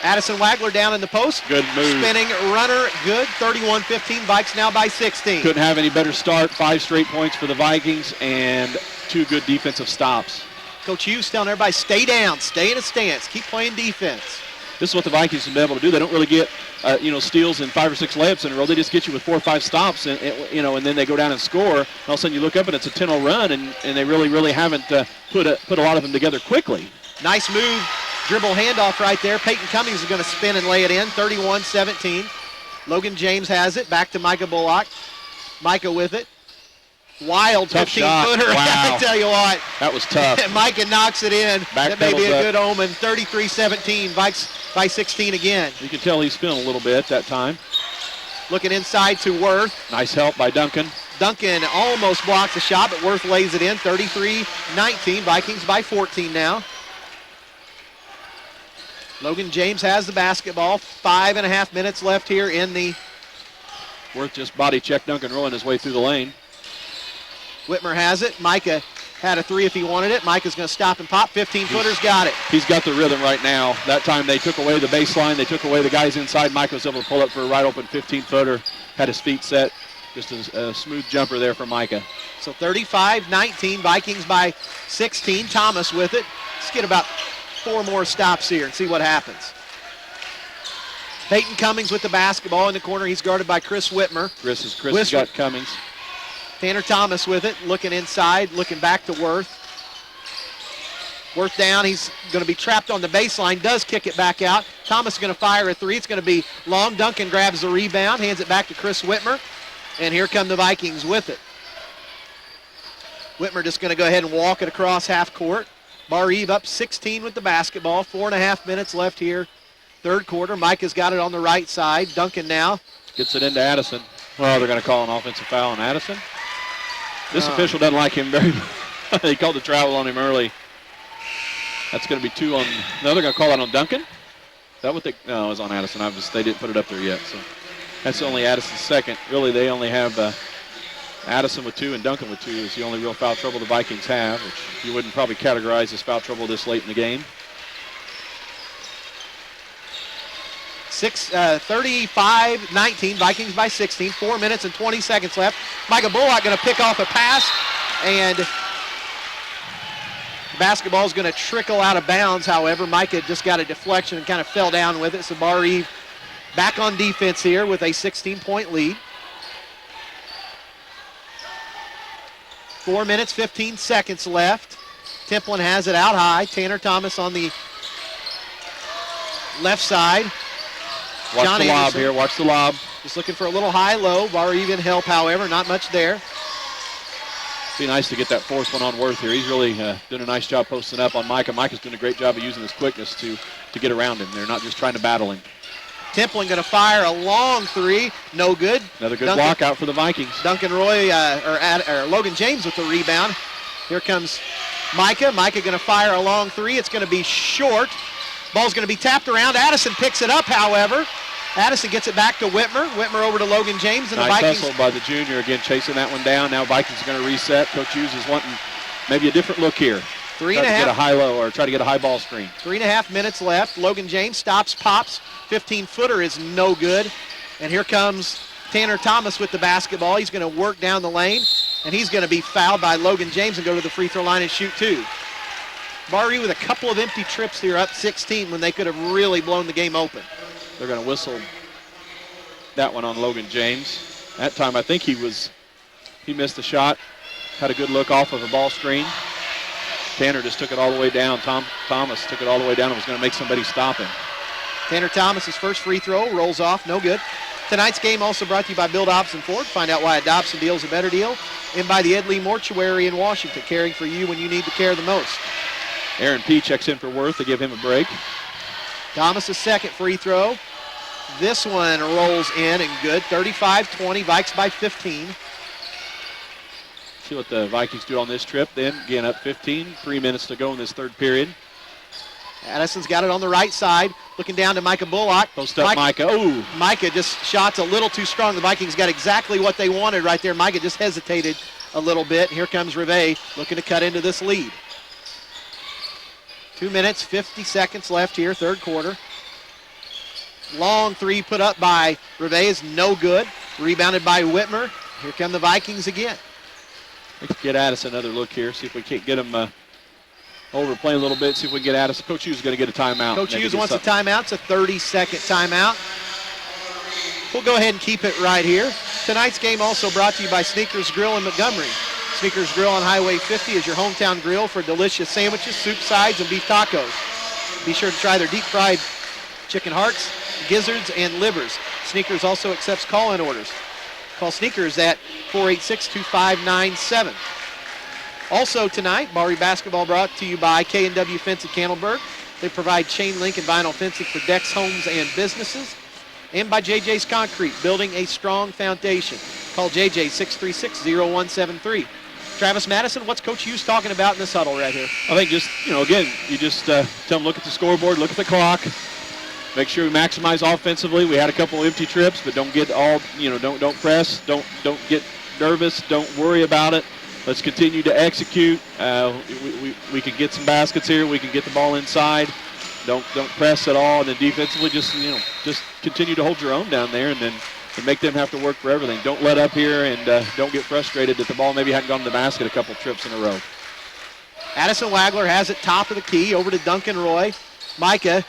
Addison Wagler down in the post. Good move. Spinning runner, good. 31-15, Vikes now by 16. Couldn't have any better start. 5 straight points for the Vikings and 2 good defensive stops. Coach Hughes telling everybody, stay down, stay in a stance, keep playing defense. This is what the Vikings have been able to do. They don't really get, steals and 5 or 6 layups in a row. They just get you with 4 or 5 stops, and then they go down and score. And all of a sudden you look up and it's a 10-0 run, and they really haven't put a lot of them together quickly. Nice move, dribble handoff right there. Peyton Cummings is going to spin and lay it in, 31-17. Logan James has it, back to Micah Bullock. Micah with it. Wild 15-footer, wow. I tell you what. That was tough. Micah knocks it in. That may be a good omen. 33-17, Vikes by 16 again. You can tell he's feeling a little bit that time. Looking inside to Worth. Nice help by Duncan. Duncan almost blocks the shot, but Worth lays it in. 33-19, Vikings by 14 now. Logan James has the basketball. 5.5 minutes left here in the... Worth just body checked Duncan rolling his way through the lane. Whitmer has it. Micah had a 3 if he wanted it. Micah's going to stop and pop. 15-footer's got it. He's got the rhythm right now. That time they took away the baseline. They took away the guys inside. Micah was able to pull up for a right open 15-footer. Had his feet set. Just a smooth jumper there for Micah. So 35-19, Vikings by 16. Thomas with it. Let's get about 4 more stops here and see what happens. Peyton Cummings with the basketball in the corner. He's guarded by Chris Whitmer. Chris has got Cummings. Tanner Thomas with it, looking inside, looking back to Worth. Worth down. He's going to be trapped on the baseline. Does kick it back out. Thomas is going to fire a three. It's going to be long. Duncan grabs the rebound, hands it back to Chris Whitmer. And here come the Vikings with it. Whitmer just going to go ahead and walk it across half court. Barr-Reeve up 16 with the basketball. 4.5 minutes left here. Third quarter. Micah's got it on the right side. Duncan now. Gets it into Addison. Well, they're going to call an offensive foul on Addison. This official doesn't like him very much. He called the travel on him early. That's going to be 2 on. No, they're going to call that on Duncan. Is that what they? No, it was on Addison. They didn't put it up there yet. So that's only Addison's second. Really, they only have Addison with 2 and Duncan with 2 is the only real foul trouble the Vikings have, which you wouldn't probably categorize as foul trouble this late in the game. 35-19, Vikings by 16. 4 minutes and 20 seconds left. Micah Bullock going to pick off a pass, and the basketball is going to trickle out of bounds. However, Micah just got a deflection and kind of fell down with it. So Barr-Reeve back on defense here with a 16-point lead. 4 minutes, 15 seconds left. Templin has it out high. Tanner Thomas on the left side. Watch John the lob Anderson here. Watch the lob. just looking for a little high-low. Barr-Reeve in help, however, not much there. Be nice to get that fourth one on Worth here. He's really doing a nice job posting up on Micah. Micah's doing a great job of using his quickness to get around him. They're not just trying to battle him. Templin going to fire a long three. No good. Another good block out for the Vikings. Duncan Roy, or Logan James with the rebound. Here comes Micah. Micah going to fire a long three. It's going to be short. Ball's going to be tapped around. Addison picks it up, however. Addison gets it back to Whitmer. Whitmer over to Logan James. And nice the Vikings hustle by the junior, again chasing that one down. Now Vikings are going to reset. Coach Hughes is wanting maybe a different look here. Try to get a high-low or try to get a high ball screen. 3.5 minutes left. Logan James stops, pops. 15-footer is no good. And here comes Tanner Thomas with the basketball. He's going to work down the lane, and he's going to be fouled by Logan James and go to the free throw line and shoot 2. Barr-Reeve with a couple of empty trips here, up 16 when they could have really blown the game open. They're going to whistle that one on Logan James. That time I think he missed the shot. Had a good look off of a ball screen. Tanner just took it all the way down. Thomas took it all the way down and was going to make somebody stop him. Tanner Thomas's first free throw rolls off, no good. Tonight's game also brought to you by Bill Dobson Ford. Find out why a Dobson deal is a better deal. And by the Ed Lee Mortuary in Washington, caring for you when you need the care the most. Aaron P. checks in for Worth to give him a break. Thomas's second free throw. This one rolls in and good. 35-20, Vikes by 15. See what the Vikings do on this trip then. Again, up 15, 3 minutes to go in this third period. Addison's got it on the right side, looking down to Micah Bullock. Post up Micah. Ooh. Micah just shot's a little too strong. The Vikings got exactly what they wanted right there. Micah just hesitated a little bit. Here comes Rivet looking to cut into this lead. 2 minutes, 50 seconds left here, third quarter. Long three put up by Rivet is no good. Rebounded by Whitmer. Here come the Vikings again. Let's get Addison another look here, see if we can't get him overplaying a little bit, see if we can get Addison. Coach Hughes is going to get a timeout. Coach Hughes wants a timeout. It's a 30-second timeout. We'll go ahead and keep it right here. Tonight's game also brought to you by Sneakers Grill in Montgomery. Sneakers Grill on Highway 50 is your hometown grill for delicious sandwiches, soup sides, and beef tacos. Be sure to try their deep-fried chicken hearts, gizzards, and livers. Sneakers also accepts call-in orders. Call Sneakers at 486-2597. Also tonight, Barr-Reeve basketball brought to you by K&W Fence at Candleburg. They provide chain link and vinyl fencing for decks, homes, and businesses. And by JJ's Concrete, building a strong foundation. Call JJ 636-0173. Travis Madison, what's Coach Hughes talking about in this huddle right here? I think just, again, you just tell them look at the scoreboard, look at the clock. Make sure we maximize offensively. We had a couple of empty trips, but don't get all, don't press, don't get nervous, don't worry about it. Let's continue to execute. We can get some baskets here. We can get the ball inside. Don't press at all, and then defensively just continue to hold your own down there, and then make them have to work for everything. Don't let up here, and don't get frustrated that the ball maybe hadn't gone to the basket a couple trips in a row. Addison Wagler has it top of the key over to Duncan Roy. Micah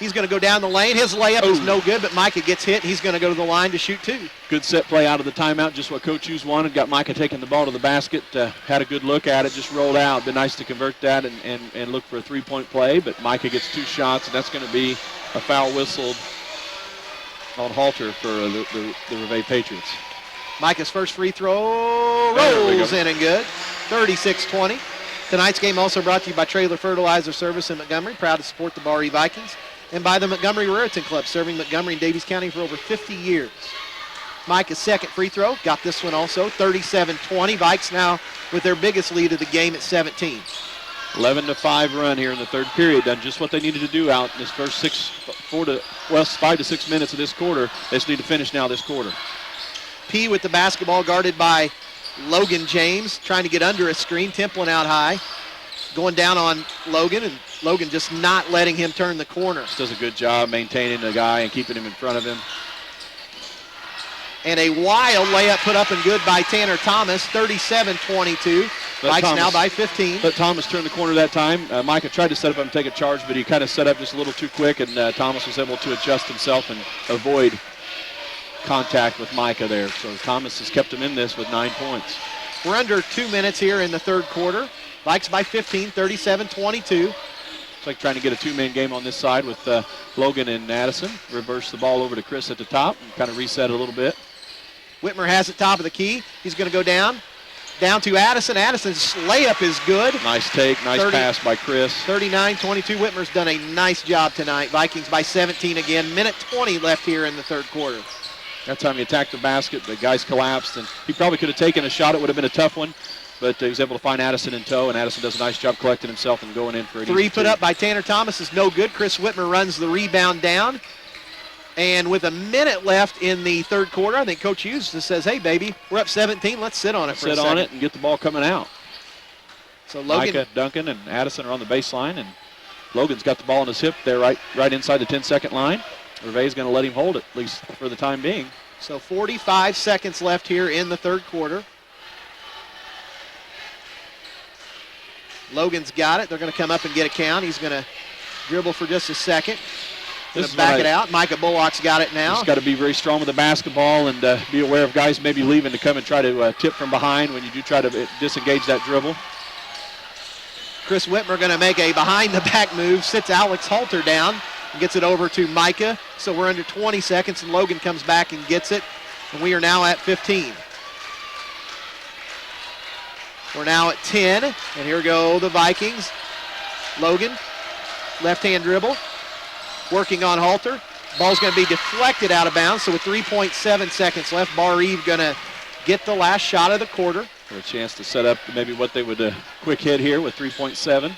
He's going to go down the lane. His layup is no good, but Micah gets hit. He's going to go to the line to shoot 2. Good set play out of the timeout, just what Coach Hughes wanted. Got Micah taking the ball to the basket. Had a good look at it, just rolled out. Been nice to convert that and look for a three-point play, but Micah gets 2 shots, and that's going to be a foul whistled on Halter for the Rivet Patriots. Micah's first free throw rolls in and good. 36-20. Tonight's game also brought to you by Trailer Fertilizer Service in Montgomery, proud to support the Barr-Reeve Vikings, and by the Montgomery Raritan Club, serving Montgomery and Daviess County for over 50 years. Micah's second free throw, got this one also, 37-20. Vikes now with their biggest lead of the game at 17. 11-5 run here in the third period. Done just what they needed to do out in this first 5 to 6 minutes of this quarter. They just need to finish now this quarter. P with the basketball, guarded by Logan James, trying to get under a screen. Templin out high, going down on Logan, and Logan just not letting him turn the corner. Just does a good job maintaining the guy and keeping him in front of him. And a wild layup put up and good by Tanner Thomas, 37-22. Vikes now by 15. Let Thomas turn the corner that time. Micah tried to set up and take a charge, but he kind of set up just a little too quick, and Thomas was able to adjust himself and avoid contact with Micah there. So Thomas has kept him in this with 9 points. We're under 2 minutes here in the third quarter. Vikes by 15, 37-22. It's like trying to get a two-man game on this side with Logan and Addison. Reverse the ball over to Chris at the top and kind of reset it a little bit. Whitmer has it top of the key. He's going to go down to Addison. Addison's layup is good. Nice take, nice pass by Chris. 39-22. Whitmer's done a nice job tonight. Vikings by 17 again. Minute 20 left here in the third quarter. That time he attacked the basket, the guys collapsed, and he probably could have taken a shot. It would have been a tough one, but he was able to find Addison in tow, and Addison does a nice job collecting himself and going in for an easy 3 put up by Tanner Thomas is no good. Chris Whitmer runs the rebound down. And with a minute left in the third quarter, I think Coach Hughes just says, hey, baby, we're up 17. Let's sit on it for a second. Sit on it and get the ball coming out. So Logan, Micah, Duncan, and Addison are on the baseline, and Logan's got the ball on his hip there right inside the 10-second line. Rivet's going to let him hold it, at least for the time being. So 45 seconds left here in the third quarter. Logan's got it. They're going to come up and get a count. He's going to dribble for just a second. Going to back it out. Micah Bullock's got it now. Just got to be very strong with the basketball and be aware of guys maybe leaving to come and try to tip from behind when you do try to disengage that dribble. Chris Whitmer going to make a behind-the-back move, sits Alex Halter down, and gets it over to Micah. So we're under 20 seconds, and Logan comes back and gets it, and we are now at 15. We're now at 10, and here go the Vikings. Logan, left-hand dribble, working on Halter. Ball's going to be deflected out of bounds, so with 3.7 seconds left, Barr-Reeve going to get the last shot of the quarter. For a chance to set up maybe what they would quick hit here with 3.7.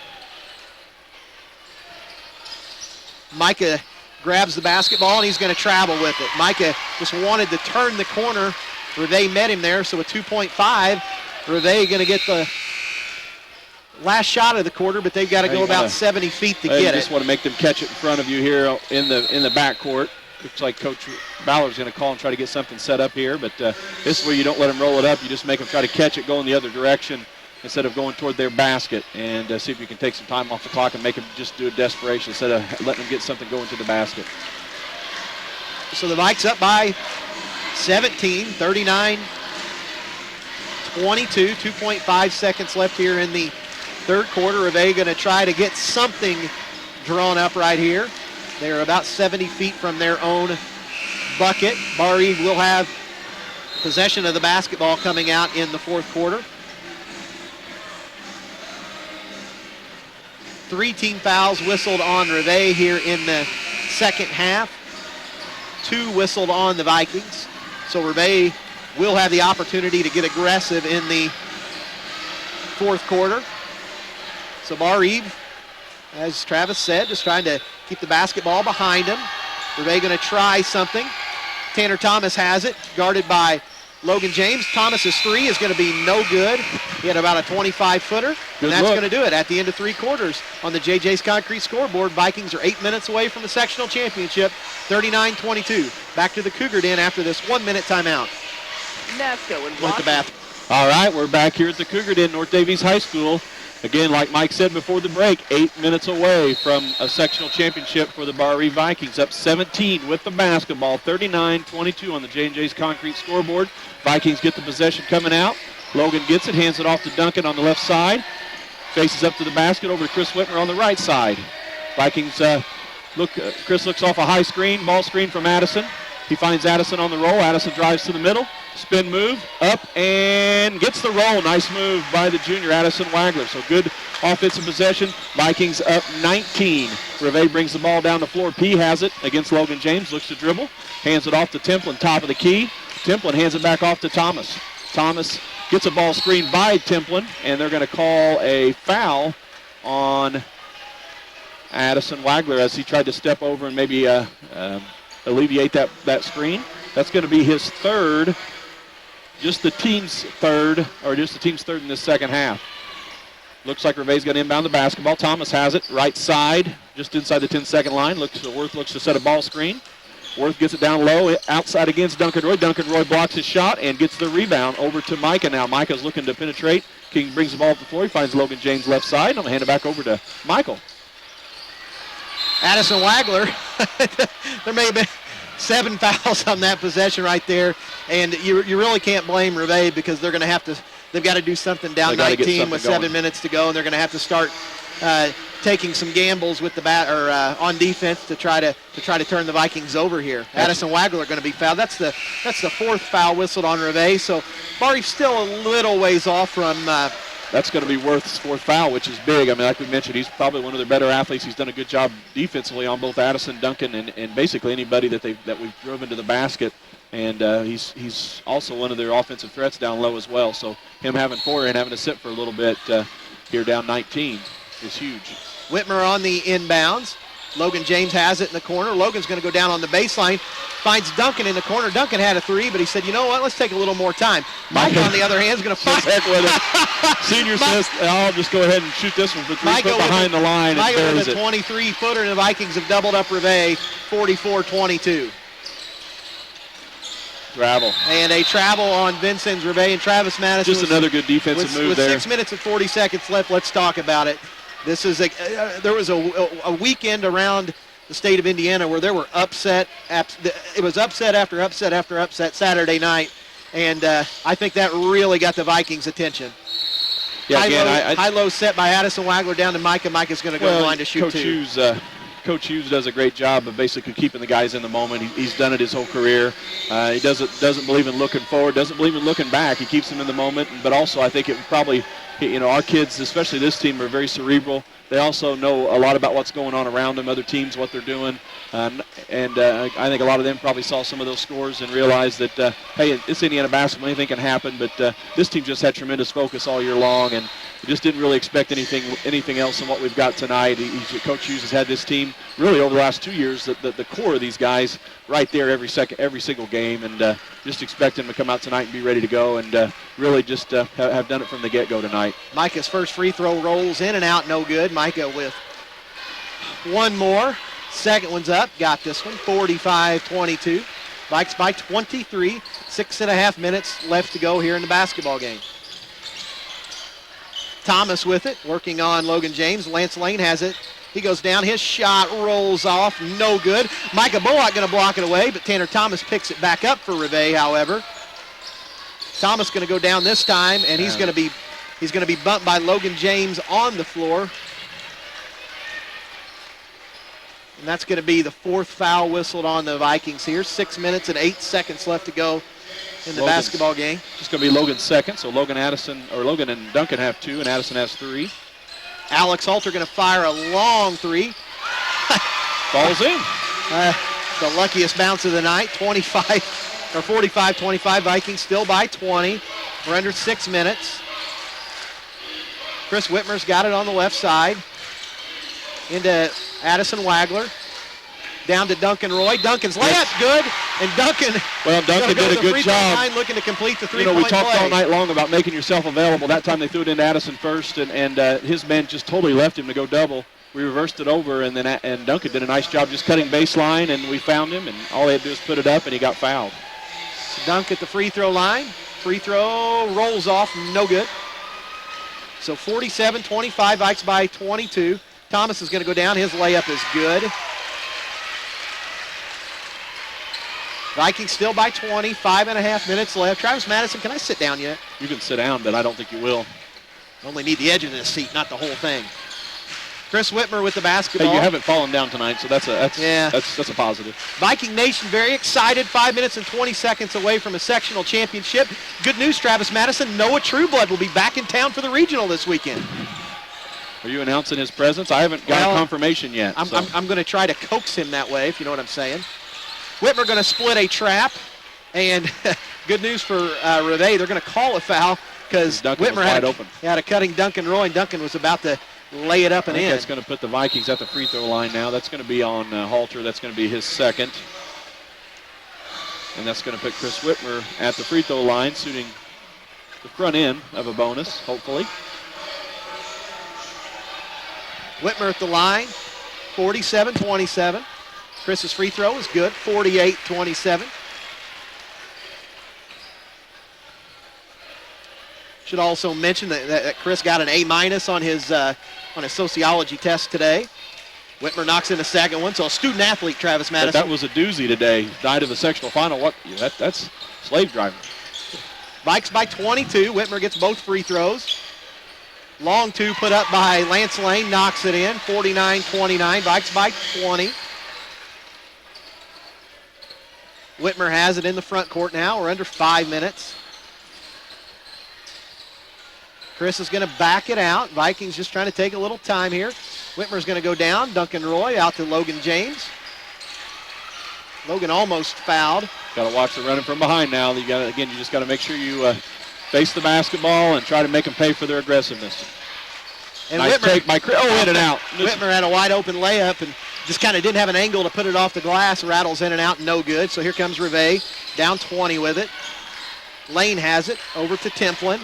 Micah grabs the basketball, and he's going to travel with it. Micah just wanted to turn the corner. Rivet met him there, so with 2.5, Rivet going to get the last shot of the quarter, but they've got to go about 70 feet to get it. You just want to make them catch it in front of you here in the backcourt. Looks like Coach Ballard's going to call and try to get something set up here, but this is where you don't let them roll it up. You just make them try to catch it going the other direction instead of going toward their basket, and see if you can take some time off the clock and make them just do a desperation instead of letting them get something going to the basket. So the Vikes up by 17, 39-22, 2.5 seconds left here in the third quarter. Are they going to try to get something drawn up right here? They're about 70 feet from their own bucket. Barr-Reeve will have possession of the basketball coming out in the fourth quarter. 3 team fouls whistled on Rivet here in the second half. 2 whistled on the Vikings. So Rivet will have the opportunity to get aggressive in the fourth quarter. So Barr-Reeve, as Travis said, just trying to keep the basketball behind him. Rivet going to try something. Tanner Thomas has it, guarded by Logan James. Thomas's 3 is going to be no good. He had about a 25-footer, and that's going to do it at the end of 3 quarters. On the JJ's Concrete scoreboard, Vikings are 8 minutes away from the sectional championship, 39-22. Back to the Cougar Den after this 1-minute timeout. Nasco and With the bath. All right, we're back here at the Cougar Den, North Daviess High School. Again, like Mike said before the break, 8 minutes away from a sectional championship for the Barr-Reeve Vikings. Up 17 with the basketball, 39-22 on the J&J's concrete scoreboard. Vikings get the possession coming out. Logan gets it, hands it off to Duncan on the left side. Faces up to the basket, over to Chris Whitmer on the right side. Vikings Chris looks off a high screen, ball screen from Addison. He finds Addison on the roll. Addison drives to the middle. Spin move, up, and gets the roll. Nice move by the junior, Addison Wagler. So good offensive possession. Vikings up 19. Rivet brings the ball down the floor. P has it against Logan James. Looks to dribble. Hands it off to Templin, top of the key. Templin hands it back off to Thomas. Thomas gets a ball screen by Templin, and they're going to call a foul on Addison Wagler as he tried to step over and maybe alleviate that screen. That's going to be his third. Just the team's third in this second half. Looks like Rivet's going to inbound the basketball. Thomas has it, right side, just inside the 10-second line. Worth looks to set a ball screen. Worth gets it down low, outside against Duncan Roy. Duncan Roy blocks his shot and gets the rebound over to Micah now. Micah's looking to penetrate. King brings the ball up the floor. He finds Logan James left side. I'm going to hand it back over to Michael. Addison Wagler, there may have been 7 fouls on that possession right there, and you really can't blame Rivet because they're going to have to. They've got to do something down 19 with 7 minutes to go, and they're going to have to start taking some gambles with the bat or on defense to try to turn the Vikings over here. Addison Wagler going to be fouled. That's the 4th foul whistled on Rivet. So Barr-Reeve's still a little ways off from. That's going to be Worth's 4th foul, which is big. I mean, like we mentioned, he's probably one of their better athletes. He's done a good job defensively on both Addison, Duncan, and basically anybody that we've driven to the basket. And he's also one of their offensive threats down low as well. So him having 4 and having to sit for a little bit here down 19 is huge. Whitmer on the inbounds. Logan James has it in the corner. Logan's going to go down on the baseline. Finds Duncan in the corner. Duncan had a 3, but he said, you know what, let's take a little more time. Mike, on the other hand, is going to fight. Heck with it. Senior says, I'll just go ahead and shoot this one for 3 foot behind the line. Mike with a 23-footer, and the Vikings have doubled up Rivet, 44-22. Travel. And a travel on Vincennes Rivet and Travis Madison. Just another good defensive move there. With 6 minutes and 40 seconds left, let's talk about it. This is there was a weekend around the state of Indiana where there were it was upset after upset after upset Saturday night, and I think that really got the Vikings' attention. Yeah, high-low set by Addison Wagler down to Micah. Micah's going to go in line to shoot Coach Hughes does a great job of basically keeping the guys in the moment. He's done it his whole career. He doesn't believe in looking forward, doesn't believe in looking back. He keeps them in the moment, but also I think it would probably, our kids, especially this team, are very cerebral. They also know a lot about what's going on around them, other teams, what they're doing. I think a lot of them probably saw some of those scores and realized that, hey, it's Indiana basketball, anything can happen, but this team just had tremendous focus all year long, and just didn't really expect anything else than what we've got tonight. Coach Hughes has had this team really over the last 2 years, the core of these guys right there every single game, and just expect them to come out tonight and be ready to go, and really just have done it from the get-go tonight. Micah's first free throw rolls in and out, no good. Micah with one more. Second one's up, got this one, 45-22. Vikes by 23, 6.5 minutes left to go here in the basketball game. Thomas with it, working on Logan James. Lance Lane has it. He goes down. His shot rolls off. No good. Micah Bullock going to block it away, but Tanner Thomas picks it back up for Rivet, however. Thomas going to go down this time, and he's going to be bumped by Logan James on the floor. And that's going to be the 4th foul whistled on the Vikings here. 6 minutes and 8 seconds left to go in the basketball game. Just going to be Logan's second, so Logan and Duncan have 2, and Addison has 3. Alex Halter going to fire a long 3. Falls in. The luckiest bounce of the night. 45-25. Vikings still by 20. We're under 6 minutes. Chris Whitmer's got it on the left side. Into Addison Wagler. Down to Duncan Roy. Duncan's layup good, and Duncan did a good job. Looking to complete the three-point we talked play. all night long about making yourself available. That time they threw it into Addison first, and his man just totally left him to go double. We reversed it over, and Duncan did a nice job just cutting baseline, and we found him, and all they had to do was put it up, and he got fouled. So Dunk at the free throw line. Free throw rolls off, no good. So 47-25, Vikes by 22. Thomas is going to go down. His layup is good. Vikings still by 20, 5.5 minutes left. Travis Madison, can I sit down yet? You can sit down, but I don't think you will. Only need the edge of this seat, not the whole thing. Chris Whitmer with the basketball. Hey, you haven't fallen down tonight, so that's a positive. Viking Nation very excited. 5 minutes and 20 seconds away from a sectional championship. Good news, Travis Madison. Noah Trueblood will be back in town for the regional this weekend. Are you announcing his presence? I haven't got confirmation yet. I'm going to try to coax him that way, if you know what I'm saying. Whitmer going to split a trap, and good news for Rivet. They're going to call a foul because Whitmer had a cutting Duncan Roy, and Duncan was about to lay it up and in. That's going to put the Vikings at the free throw line now. That's going to be on Halter. That's going to be his second. And that's going to put Chris Whitmer at the free throw line, shooting the front end of a bonus, hopefully. Whitmer at the line, 47-27. Chris's free throw is good, 48-27. Should also mention that Chris got an A- on his sociology test today. Whitmer knocks in the second one, so a student athlete, Travis Madison. That was a doozy today. Died of the sectional final. That's slave driving. Vikes by 22. Whitmer gets both free throws. Long two put up by Lance Lane, knocks it in, 49-29. Vikes by 20. Whitmer has it in the front court now. We're under 5 minutes. Chris is going to back it out. Vikings just trying to take a little time here. Whitmer's going to go down. Duncan Roy out to Logan James. Logan almost fouled. Got to watch the running from behind now. You just got to make sure you face the basketball and try to make them pay for their aggressiveness. And nice Whitmer, take by Chris. In and out. Whitmer had a wide open layup and just kind of didn't have an angle to put it off the glass. Rattles in and out, no good. So here comes Rivet, down 20 with it. Lane has it, over to Templin.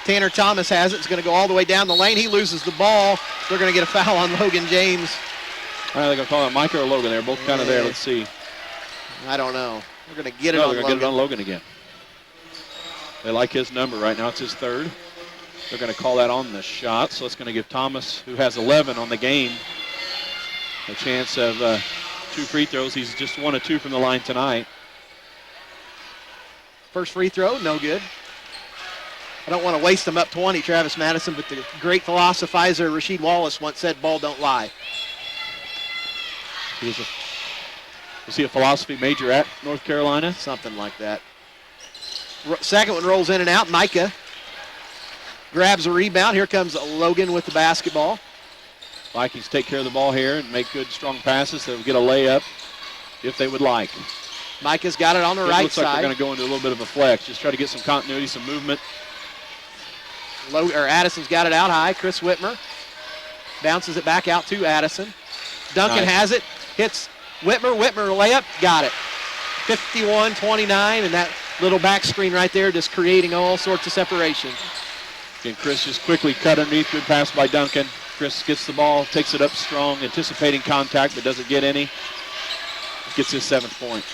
Tanner Thomas has it. It's going to go all the way down the lane. He loses the ball. They're going to get a foul on Logan James. All right, they're going to call it Micah or Logan. They're both kind of there. Let's see. I don't know. They're going to get it on Logan. They're going to get it on Logan again. They like his number right now. It's his third. They're going to call that on the shot, so it's going to give Thomas, who has 11 on the game, a chance of 2 free throws. He's just 1 of 2 from the line tonight. First free throw, no good. I don't want to waste them up 20, Travis Madison, but the great philosophizer Rasheed Wallace once said, ball don't lie. Was he a philosophy major at North Carolina? Something like that. Second one rolls in and out. Micah grabs a rebound. Here comes Logan with the basketball. Vikings take care of the ball here and make good, strong passes. They'll get a layup if they would like. Micah's got it on the right looks side. like they're going to go into a little bit of a flex. Just try to get some continuity, some movement. Addison's got it out high. Chris Whitmer bounces it back out to Addison. Duncan has it. Hits Whitmer. Whitmer layup. Got it. 51-29, and that little back screen right there just creating all sorts of separation. And Chris just quickly cut underneath. Good pass by Duncan. Chris gets the ball, takes it up strong, anticipating contact, but doesn't get any. Gets his 7th point.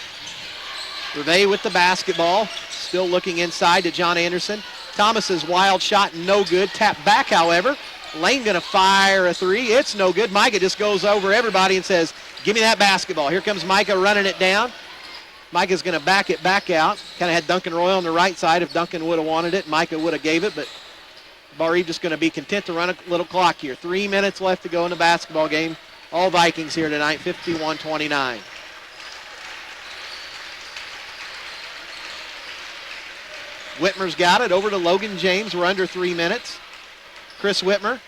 Rivet with the basketball. Still looking inside to John Anderson. Thomas's wild shot, no good. Tap back, however. Lane going to fire a 3. It's no good. Micah just goes over everybody and says, give me that basketball. Here comes Micah running it down. Micah's going to back it back out. Kind of had Duncan Roy on the right side. If Duncan would have wanted it, Micah would have gave it, but Barr-Reeve just going to be content to run a little clock here. 3 minutes left to go in the basketball game. All Vikings here tonight, 51-29. Whitmer's got it over to Logan James. We're under 3 minutes. Chris Whitmer.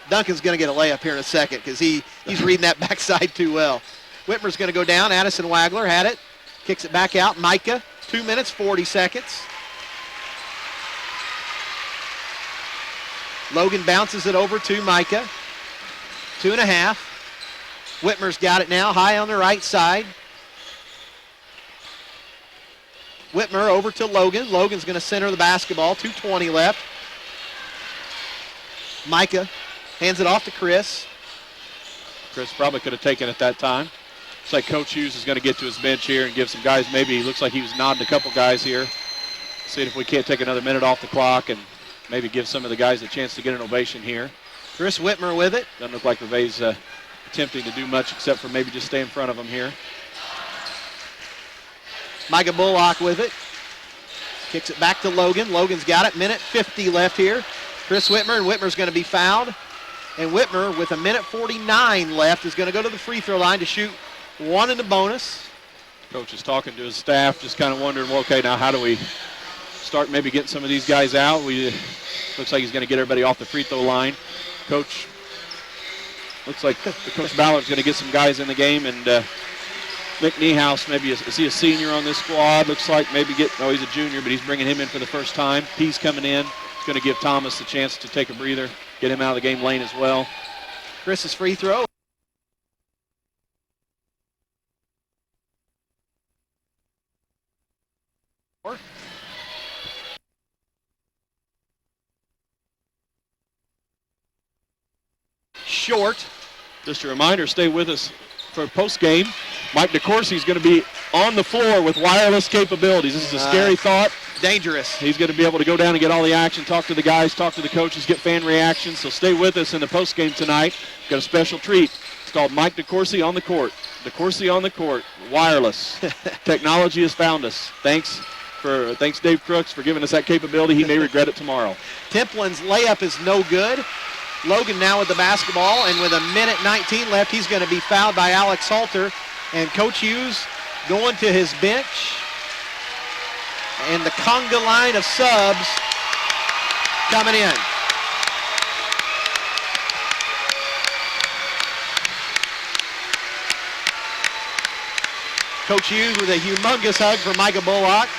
Duncan's going to get a layup here in a second because he's reading that backside too well. Whitmer's going to go down. Addison Wagler had it. Kicks it back out. Micah, 2 minutes, 40 seconds. Logan bounces it over to Micah. 2.5. Whitmer's got it now, high on the right side. Whitmer over to Logan. Logan's going to center the basketball. 2:20 left. Micah hands it off to Chris. Chris probably could have taken it that time. Looks like Coach Hughes is going to get to his bench here and give some guys, maybe he looks like he was nodding a couple guys here. seeing if we can't take another minute off the clock and maybe give some of the guys a chance to get an ovation here. Chris Whitmer with it. Doesn't look like Rivet's attempting to do much except for maybe just stay in front of him here. Micah Bullock with it. Kicks it back to Logan. Logan's got it. Minute 50 left here. Chris Whitmer, and Whitmer's going to be fouled. And Whitmer, with a minute 49 left, is going to go to the free throw line to shoot one in the bonus. Coach is talking to his staff, just kind of wondering, well, okay, now how do we start maybe getting some of these guys out? Looks like he's going to get everybody off the free throw line. Coach, looks like Coach Ballard's going to get some guys in the game, and Nick Niehaus, maybe is he a senior on this squad? Looks like maybe he's a junior, but he's bringing him in for the first time. He's coming in. It's going to give Thomas the chance to take a breather, get him out of the game lane as well. Chris's free throw. Short. Just a reminder, stay with us for post game. Mike DeCourcy is going to be on the floor with wireless capabilities. This is a scary thought. Dangerous. He's going to be able to go down and get all the action, talk to the guys, talk to the coaches, get fan reactions. So stay with us in the post game tonight. We've got a special treat. It's called Mike DeCourcy on the court. DeCourcy on the court, wireless. Technology has found us. Thanks Dave Crooks for giving us that capability. He may regret it tomorrow. Templin's layup is no good. Logan now with the basketball, and with a minute 19 left, he's going to be fouled by Alex Halter. And Coach Hughes going to his bench. And the conga line of subs coming in. Coach Hughes with a humongous hug for Micah Bullock.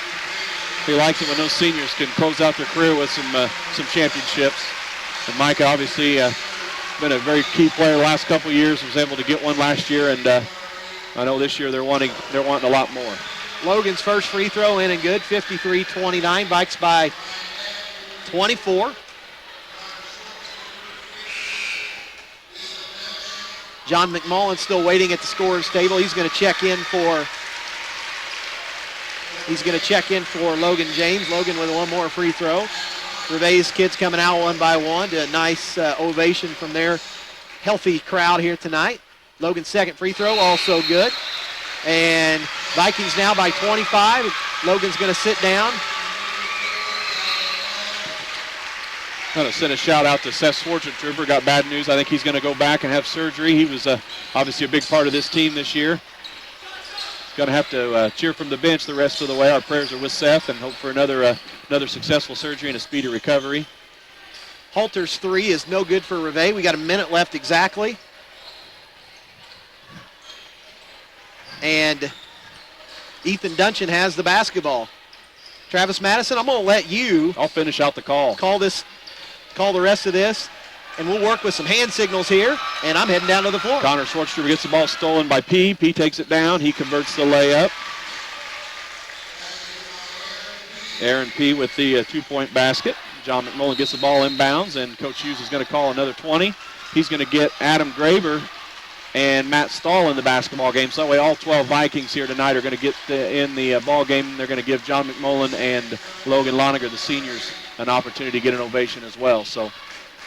He likes it when those seniors can close out their career with some championships. And Micah obviously been a very key player the last couple of years. Was able to get one last year, and I know this year they're wanting a lot more. Logan's first free throw in and good, 53-29. Vikes by 24. John McMullen still waiting at the scorer's table. He's going to check in for Logan James. Logan with one more free throw. Rivet's kids coming out one by one to a nice ovation from their healthy crowd here tonight. Logan's second free throw, also good. And Vikings now by 25. Logan's going to sit down. I'm going to send a shout out to Seth Schwarzentrooper. Got bad news. I think he's going to go back and have surgery. He was obviously a big part of this team this year. He's going to have to cheer from the bench the rest of the way. Our prayers are with Seth, and hope for another successful surgery and a speedy recovery. Halter's three is no good for Rivet. We got a minute left exactly. And Ethan Duncan has the basketball. Travis Madison, I'm going to let you. I'll finish out the call. Call the rest of this, and we'll work with some hand signals here, and I'm heading down to the floor. Connor Schwartzstruber gets the ball stolen by P. P takes it down. He converts the layup. Aaron P. with the two-point basket. John McMullen gets the ball inbounds, and Coach Hughes is going to call another 20. He's going to get Adam Graber and Matt Stahl in the basketball game. So that way all 12 Vikings here tonight are going to get in the ball game. They're going to give John McMullen and Logan Loniger, the seniors, an opportunity to get an ovation as well. So,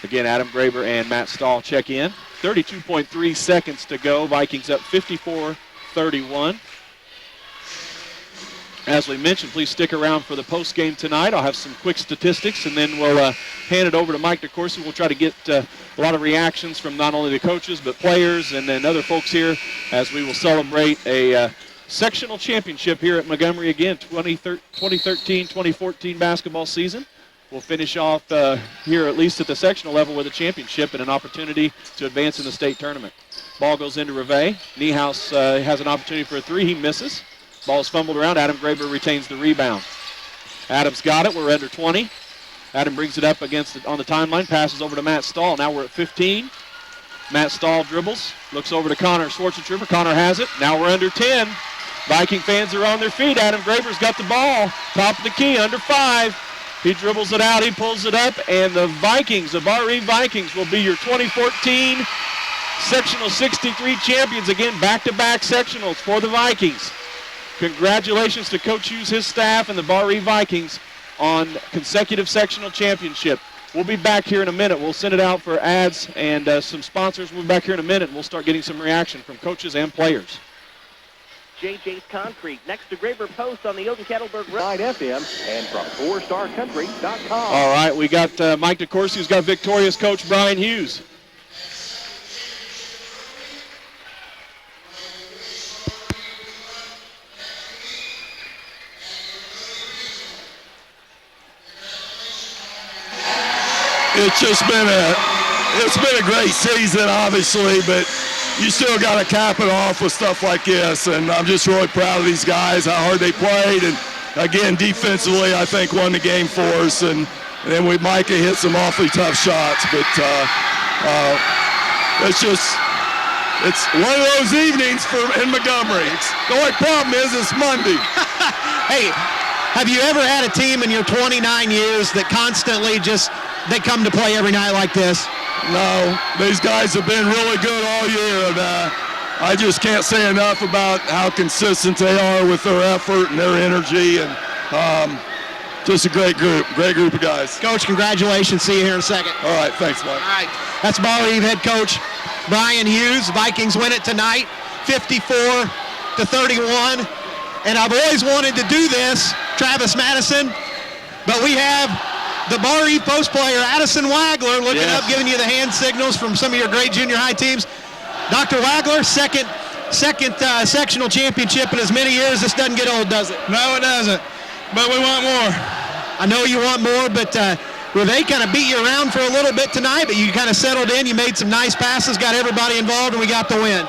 again, Adam Graber and Matt Stahl check in. 32.3 seconds to go. Vikings up 54-31. As we mentioned, please stick around for the post game tonight. I'll have some quick statistics, and then we'll hand it over to Mike DeCourcy. We'll try to get a lot of reactions from not only the coaches but players and then other folks here as we will celebrate a sectional championship here at Montgomery again, 2013-2014 basketball season. We'll finish off here at least at the sectional level with a championship and an opportunity to advance in the state tournament. Ball goes into Rivet. Niehaus has an opportunity for a three. He misses. Ball's fumbled around. Adam Graber retains the rebound. Adams got it. We're under 20. Adam brings it up on the timeline, passes over to Matt Stahl. Now we're at 15. Matt Stahl dribbles, looks over to Connor Schwarzentrooper. Connor has it. Now we're under 10. Viking fans are on their feet. Adam Graber's got the ball. Top of the key, under 5. He dribbles it out. He pulls it up. And the Vikings, the Barr-Reeve Vikings, will be your 2014 Sectional 63 champions. Again, back-to-back sectionals for the Vikings. Congratulations to Coach Hughes, his staff, and the Barr-Reeve Vikings on consecutive sectional championship. We'll be back here in a minute. We'll send it out for ads and some sponsors. We'll be back here in a minute, and we'll start getting some reaction from coaches and players. JJ's Concrete, next to Graver Post on the Oden-Kettleberg Road. FM and from 4starcountry.com. All right, we got Mike DeCourcy, who's got victorious coach Brian Hughes. It's been a great season, obviously, but you still got to cap it off with stuff like this. And I'm just really proud of these guys, how hard they played. And again, defensively, I think won the game for us. And then Micah hit some awfully tough shots. But it's one of those evenings in Montgomery. The only problem is it's Monday. Hey, have you ever had a team in your 29 years that constantly they come to play every night like this? No, these guys have been really good all year, and I just can't say enough about how consistent they are with their effort and their energy, and just a great group of guys. Coach, congratulations. See you here in a second. All right, thanks, Mike. All right, that's Barr-Reeve head coach Brian Hughes. Vikings win it tonight, 54-31, and I've always wanted to do this, Travis Madison, but we have the Barr-Reeve post player, Addison Wagler, looking up, giving you the hand signals from some of your great junior high teams. Dr. Wagler, second sectional championship in as many years. This doesn't get old, does it? No, it doesn't, but we want more. I know you want more, but they kind of beat you around for a little bit tonight, but you kind of settled in. You made some nice passes, got everybody involved, and we got the win.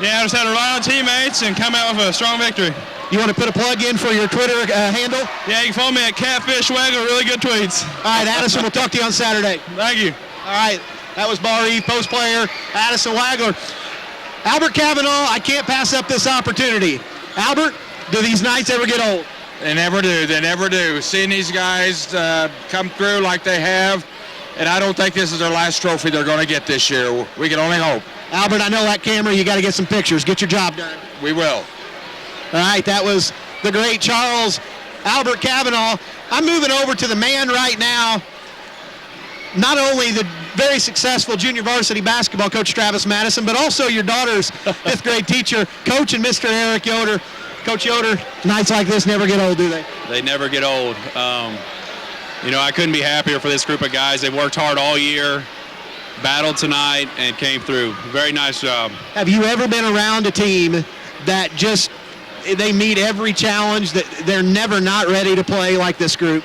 Yeah, I just had to rely on teammates and come out with a strong victory. You want to put a plug in for your Twitter handle? Yeah, you can follow me at Catfish Wagler. Really good tweets. All right, Addison, we'll talk to you on Saturday. Thank you. All right, that was Barr-Reeve post player Addison Wagler. Albert Cavanaugh, I can't pass up this opportunity. Albert, do these nights ever get old? They never do. They never do. Seeing these guys come through like they have, and I don't think this is their last trophy they're going to get this year. We can only hope. Albert, I know that camera. You got to get some pictures. Get your job done. We will. All right, that was the great Charles Albert Cavanaugh. I'm moving over to the man right now. Not only the very successful junior varsity basketball coach Travis Madison, but also your daughter's fifth grade teacher, Coach and Mr. Eric Yoder. Coach Yoder, nights like this never get old, do they? They never get old. I couldn't be happier for this group of guys. They worked hard all year, battled tonight, and came through. Very nice job. Have you ever been around a team that they meet every challenge, that they're never not ready to play like this group?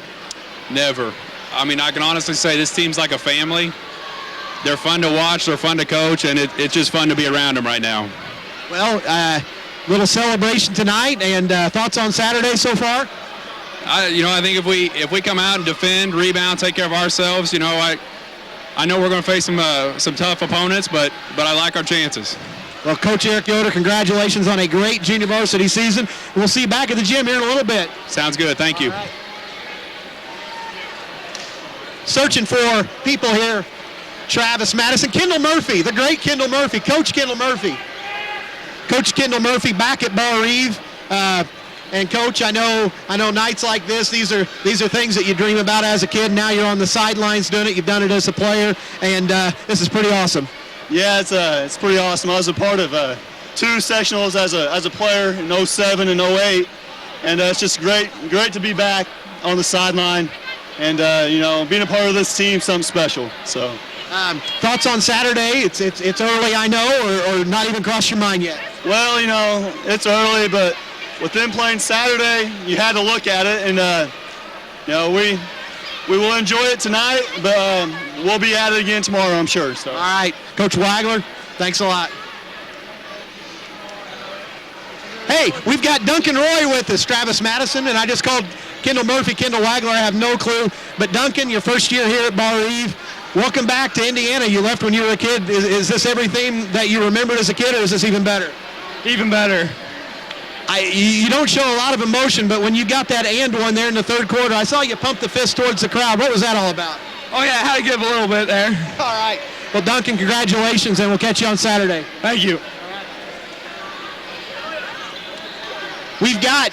Never. I can honestly say this team's like a family. They're fun to watch, they're fun to coach, and it's just fun to be around them right now. Well, little celebration tonight, and thoughts on Saturday so far? I think if we come out and defend, rebound, take care of ourselves, I know we're going to face some tough opponents, but I like our chances. Well, Coach Eric Yoder, congratulations on a great junior varsity season. We'll see you back at the gym here in a little bit. Sounds good. Thank you. Right. Searching for people here. Travis Madison, Kendall Murphy, the great Kendall Murphy, Coach Kendall Murphy. Coach Kendall Murphy back at Barr-Reeve. And Coach, I know nights like this, these are things that you dream about as a kid. Now you're on the sidelines doing it. You've done it as a player, and this is pretty awesome. Yeah, it's pretty awesome. I was a part of two sectionals as a player in 07 and 08, and it's just great to be back on the sideline, and being a part of this team, something special. So, thoughts on Saturday? It's early, I know, or not even crossed your mind yet. Well, it's early, but with them playing Saturday, you had to look at it, and we will enjoy it tonight, but we'll be at it again tomorrow, I'm sure. So. All right, Coach Wagler, thanks a lot. Hey, we've got Duncan Roy with us, Travis Madison, and I just called Kendall Murphy, Kendall Wagler. I have no clue. But Duncan, your first year here at Barr-Reeve, welcome back to Indiana. You left when you were a kid. Is this everything that you remembered as a kid, or is this even better? Even better. You don't show a lot of emotion, but when you got that and one there in the third quarter, I saw you pump the fist towards the crowd. What was that all about? Oh, yeah, I had to give a little bit there. All right. Well, Duncan, congratulations, and we'll catch you on Saturday. Thank you. We've got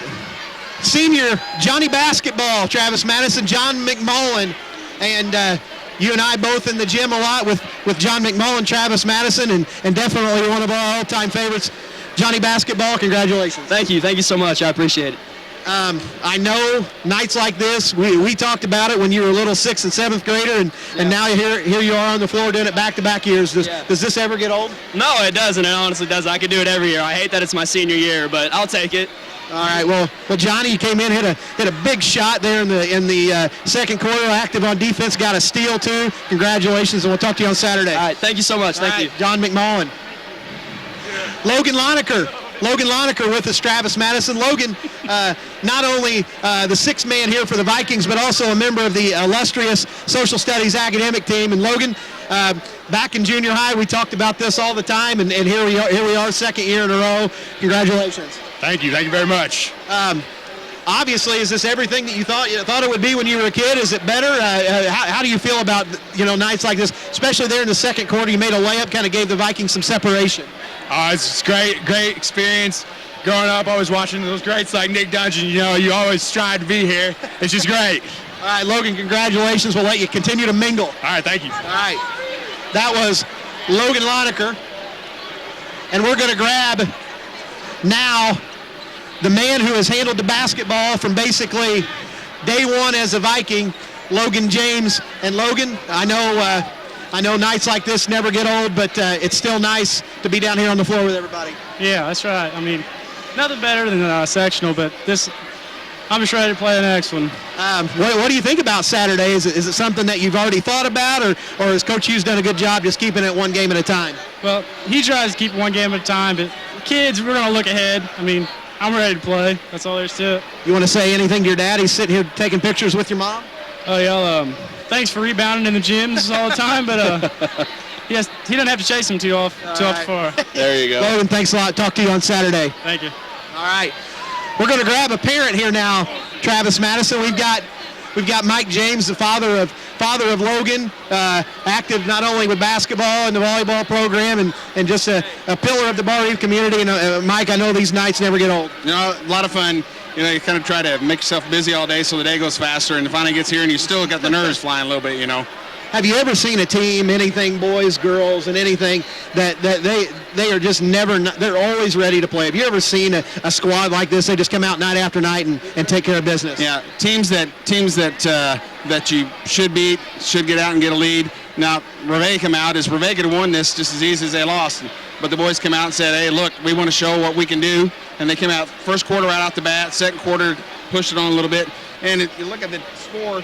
senior Johnny Basketball, Travis Madison, John McMullen, and you and I both in the gym a lot with John McMullen, Travis Madison, and definitely one of our all-time favorites, Johnny Basketball. Congratulations. Thank you so much. I appreciate it. I know nights like this, we talked about it when you were a little 6th and 7th grader, and now here you are on the floor doing it back-to-back years. Does this ever get old? No, it doesn't. It honestly doesn't. I could do it every year. I hate that it's my senior year, but I'll take it. All right. Well, Johnny, you came in, hit a big shot there in the second quarter. Active on defense, got a steal too. Congratulations, and we'll talk to you on Saturday. All right. Thank you so much. Thank you. John McMullen. Logan Loneker with us, Travis Madison. Logan, not only the sixth man here for the Vikings, but also a member of the illustrious social studies academic team. And Logan, back in junior high, we talked about this all the time, and here we are, second year in a row. Congratulations. Thank you very much. Obviously, is this everything that you thought it would be when you were a kid? Is it better? How do you feel about nights like this, especially there in the second quarter? You made a layup, kind of gave the Vikings some separation. It's great experience. Growing up, always watching those greats like Nick Dungeon. You always strive to be here. It's just great. All right, Logan, congratulations. We'll let you continue to mingle. All right, thank you. All right, that was Logan Loneker, and we're going to grab now the man who has handled the basketball from basically day one as a Viking, Logan James. And Logan, I know nights like this never get old, but it's still nice to be down here on the floor with everybody. Yeah, that's right. I mean, nothing better than sectional, but I'm just ready to play the next one. What do you think about Saturday? Is it something that you've already thought about, or has Coach Hughes done a good job just keeping it one game at a time? Well, he tries to keep one game at a time, but kids, we're going to look ahead. I mean, I'm ready to play. That's all there is to it. You want to say anything to your dad? He's sitting here taking pictures with your mom? Oh, yeah. Thanks for rebounding in the gyms all the time, but he doesn't have to chase him too far. There you go. Logan, thanks a lot. Talk to you on Saturday. Thank you. All right. We're going to grab a parent here now, Travis Madison. We've got Mike James, the father of Logan, active not only with basketball and the volleyball program, and just a pillar of the Barr-Reeve community. And Mike, I know these nights never get old. A lot of fun. You kind of try to make yourself busy all day so the day goes faster, and it finally gets here and you still got the nerves flying a little bit, Have you ever seen a team, anything, boys, girls, and anything, that they are just they're always ready to play? Have you ever seen a squad like this? They just come out night after night and take care of business. Yeah, teams that you should beat, should get out and get a lead. Now, Rivet come out. Rivet could have won this just as easy as they lost. But the boys come out and said, hey, look, we want to show what we can do. And they came out first quarter right off the bat, second quarter pushed it on a little bit. And if you look at the score,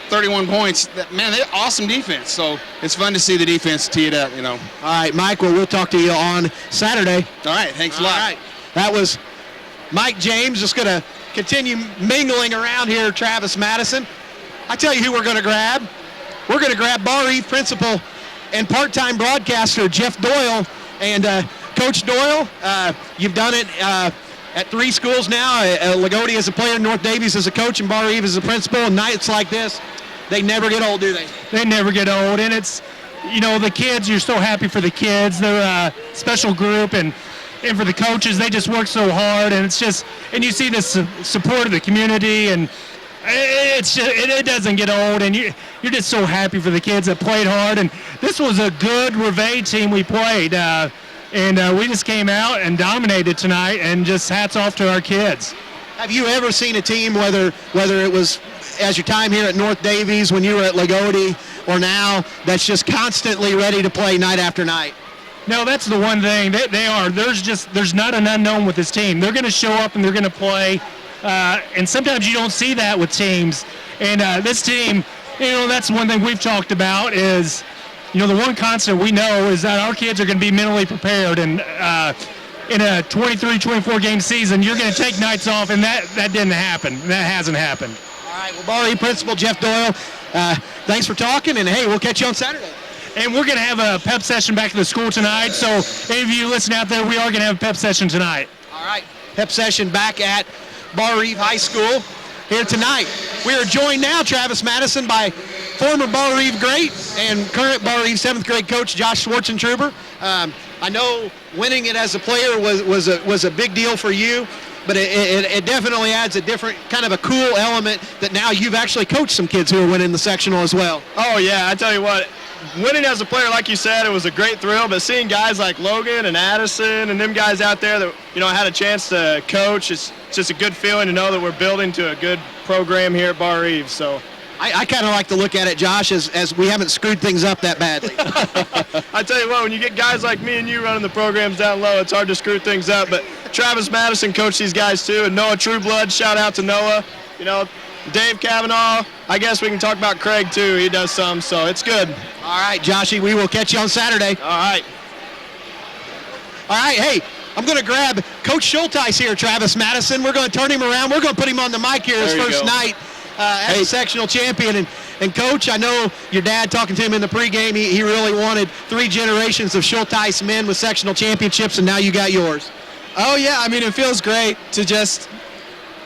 31 points. They're awesome defense. So it's fun to see the defense tee it up, All right, Mike, we'll talk to you on Saturday. All right, thanks a lot. All right. That was Mike James, just going to continue mingling around here, Travis Madison. I tell you who we're going to grab. We're going to grab Barr-Reeve principal and part-time broadcaster Jeff Doyle. And Coach Doyle, you've done it at 3 schools now. Lagodi as a player, North Daviess as a coach, and Barr-Reeve as a principal. And nights like this, they never get old, do they? They never get old. And it's, the kids, you're so happy for the kids. They're a special group. And for the coaches, they just work so hard. And it's just, and you see this support of the community. And it's just, it doesn't get old. And you're just so happy for the kids that played hard. And this was a good Rivet team we played. And we just came out and dominated tonight, and just hats off to our kids. Have you ever seen a team, whether it was as your time here at North Daviess, when you were at Lagodi, or now, that's just constantly ready to play night after night? No, that's the one thing. They are. There's not an unknown with this team. They're going to show up and they're going to play. And sometimes you don't see that with teams. And this team, that's one thing we've talked about is, the one constant we know is that our kids are going to be mentally prepared. And in a 23-24 game season, you're going to take nights off, and that didn't happen. That hasn't happened. All right, well, Barr-Reeve principal Jeff Doyle, thanks for talking, and hey, we'll catch you on Saturday. And we're going to have a pep session back to the school tonight, so any of you listening out there, we are going to have a pep session tonight. All right, pep session back at Barr-Reeve High School here tonight. We are joined now, Travis Madison, by former Barr-Reeve great and current Barr-Reeve 7th grade coach Josh Schwartzentruber. I know winning it as a player was a big deal for you. but it definitely adds a different kind of a cool element that now you've actually coached some kids who are winning the sectional as well. Oh, yeah, I tell you what, winning as a player, like you said, it was a great thrill, but seeing guys like Logan and Addison and them guys out there that, I had a chance to coach, it's just a good feeling to know that we're building to a good program here at Barr-Reeve, so. I kind of like to look at it, Josh, as we haven't screwed things up that badly. I tell you what, when you get guys like me and you running the programs down low, it's hard to screw things up. But Travis Madison coached these guys too, and Noah Trueblood, shout out to Noah. Dave Cavanaugh, I guess we can talk about Craig too. He does some, so it's good. All right, Joshy, we will catch you on Saturday. All right. All right, hey, I'm going to grab Coach Schulteis here, Travis Madison. We're going to turn him around. We're going to put him on the mic here his first night as a sectional champion. And Coach, I know your dad, talking to him in the pregame, he really wanted 3 generations of Schulteis men with sectional championships, and now you got yours. Oh, yeah. I mean, it feels great to just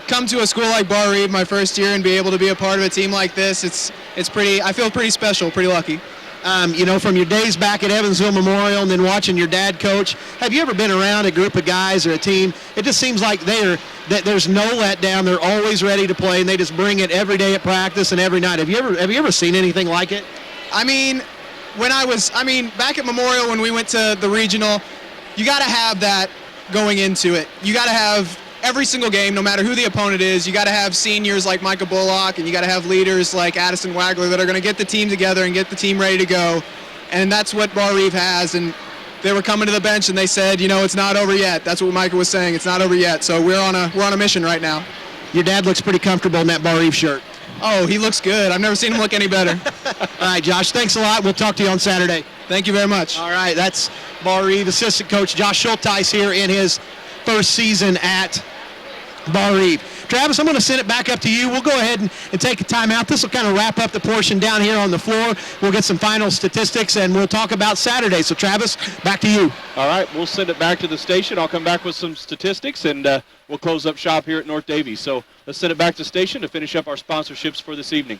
come to a school like Barr-Reeve my first year and be able to be a part of a team like this. It's pretty, I feel pretty special, pretty lucky. From your days back at Evansville Memorial and then watching your dad coach, have you ever been around a group of guys or a team? It just seems like there's no letdown. They're always ready to play, and they just bring it every day at practice and every night. Have you ever seen anything like it? I mean, back at Memorial when we went to the regional, you got to have that going into it. You got to have every single game, no matter who the opponent is, you got to have seniors like Micah Bullock, and you got to have leaders like Addison Wagler that are going to get the team together and get the team ready to go. And that's what Barr-Reeve has. And they were coming to the bench and they said, it's not over yet. That's what Micah was saying. It's not over yet. So we're on a mission right now. Your dad looks pretty comfortable in that Barr-Reeve shirt. Oh, he looks good. I've never seen him look any better. All right, Josh, thanks a lot. We'll talk to you on Saturday. Thank you very much. All right, that's Barr-Reeve assistant coach Josh Schulteis here in his first season at Barr-Reeve. Travis, I'm going to send it back up to you. We'll go ahead and take a timeout. This will kind of wrap up the portion down here on the floor. We'll get some final statistics, and we'll talk about Saturday. So, Travis, back to you. All right, we'll send it back to the station. I'll come back with some statistics, and we'll close up shop here at North Daviess. So let's send it back to the station to finish up our sponsorships for this evening.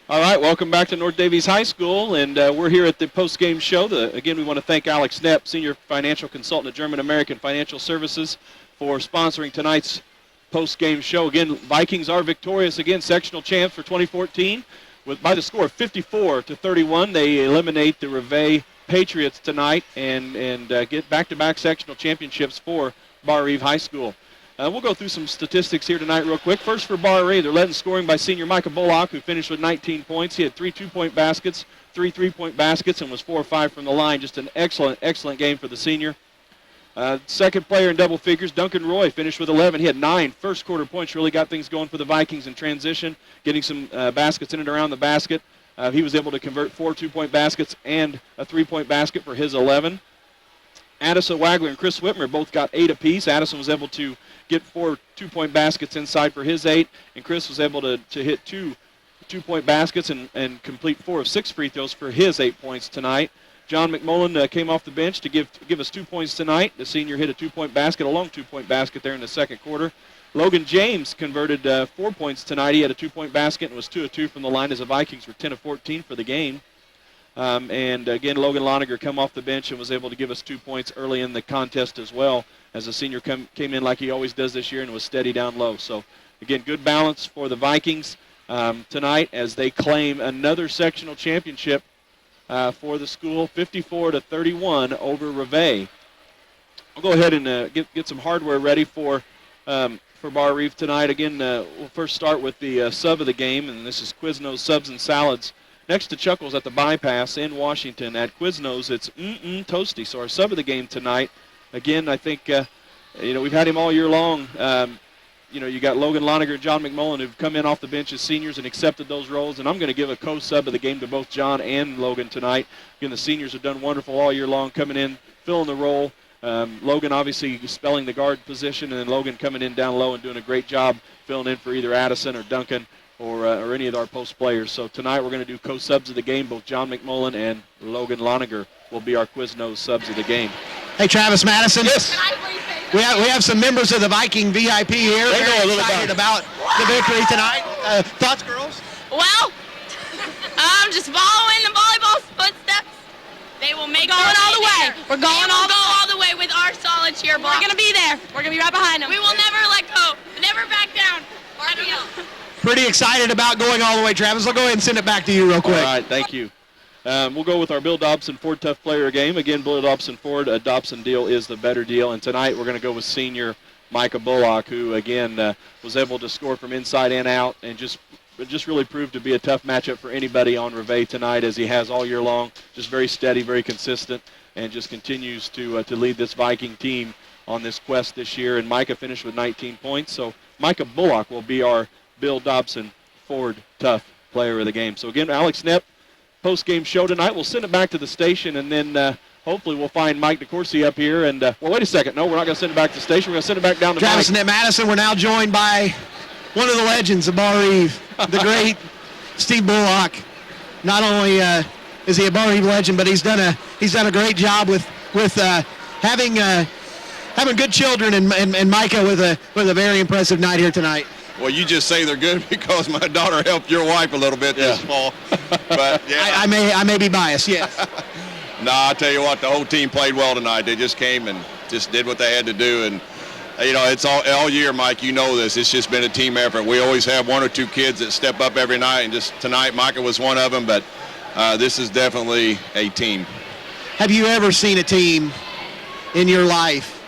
All right, welcome back to North Daviess High School, and we're here at the post-game show. Again, we want to thank Alex Knepp, Senior Financial Consultant at German American Financial Services, for sponsoring tonight's post-game show. Again, Vikings are victorious again, sectional champs for 2014, by the score of 54-31. They eliminate the Rivet Patriots tonight and get back-to-back sectional championships for Barr-Reeve High School. We'll go through some statistics here tonight real quick. First for Barr-Reeve, they're led in scoring by senior Micah Bullock, who finished with 19 points. He had 3 two-point baskets, 3 three-point baskets, and was 4 or 5 from the line. Just an excellent game for the senior. Second player in double figures, Duncan Roy, finished with 11. He had 9 first-quarter points, really got things going for the Vikings in transition, getting some baskets in and around the basket. He was able to convert 4 two-point baskets and a 3-point basket for his 11. Addison Wagler and Chris Whitmer both got 8 apiece. Addison was able to get 4 two-point baskets inside for his 8, and Chris was able to hit 2 two-point baskets and complete 4 of 6 free throws for his 8 points tonight. John McMullen came off the bench to give us 2 points tonight. The senior hit a 2-point basket, a long 2-point basket there in the second quarter. Logan James converted 4 points tonight. He had a 2-point basket and was 2 of 2 from the line as the Vikings were 10 of 14 for the game. And again, Logan Loniger come off the bench and was able to give us 2 points early in the contest as well, as the senior came in like he always does this year and was steady down low. So again, good balance for the Vikings tonight as they claim another sectional championship for the school, 54-31 over Rivet. I'll go ahead and get some hardware ready for Barr-Reeve tonight. Again, we'll first start with the sub of the game, and this is Quiznos Subs and Salads. Next to Chuckles at the Bypass in Washington. At Quiznos, it's Toasty. So our sub of the game tonight, again, I think, we've had him all year long. You got Logan Loniger and John McMullen who've come in off the bench as seniors and accepted those roles, and I'm going to give a co-sub of the game to both John and Logan tonight. Again, the seniors have done wonderful all year long, coming in, filling the role. Logan obviously spelling the guard position, and then Logan coming in down low and doing a great job filling in for either Addison or Duncan or any of our post players. So tonight we're going to do co-subs of the game. Both John McMullen and Logan Loniger will be our Quiznos subs of the game. Hey, Travis Madison. Yes. We have some members of the Viking VIP here. They know a little excited about the victory tonight. Thoughts, girls? Well, I'm just following the volleyball footsteps. They will make going all the way. We're going all the way with our solid cheer block. We're going to be there. We're going to be right behind them. We will never let go. Never back down. Pretty excited about going all the way, Travis. I'll go ahead and send it back to you real quick. All right, thank you. We'll go with our Bill Dobson Ford Tough Player game. Again, Bill Dobson Ford, a Dobson deal is the better deal. And tonight we're going to go with senior Micah Bullock, who, again, was able to score from inside and out and just really proved to be a tough matchup for anybody on Rivet tonight, as he has all year long. Just very steady, very consistent, and just continues to lead this Viking team on this quest this year. And Micah finished with 19 points. So Micah Bullock will be our Bill Dobson Ford Tough Player of the game. So, again, Alex Knepp, post-game show tonight. We'll send it back to the station, and then hopefully we'll find Mike DeCourcy up here. And, well, wait a second. No, we're not going to send it back to the station. We're going to send it back down to Travis and Madison. We're now joined by one of the legends of Barr-Reeve, the great Steve Bullock. Not only is he a Barr-Reeve legend, but he's done a great job with having good children, and Micah with a very impressive night here tonight. Well, you just say they're good because my daughter helped your wife a little bit this fall. But yeah, I may be biased. Yes. No, I tell you what, the whole team played well tonight. They just came and just did what they had to do, and you know, it's all year, Mike. You know this. It's just been a team effort. We always have one or two kids that step up every night, and just tonight, Micah was one of them. But this is definitely a team. Have you ever seen a team in your life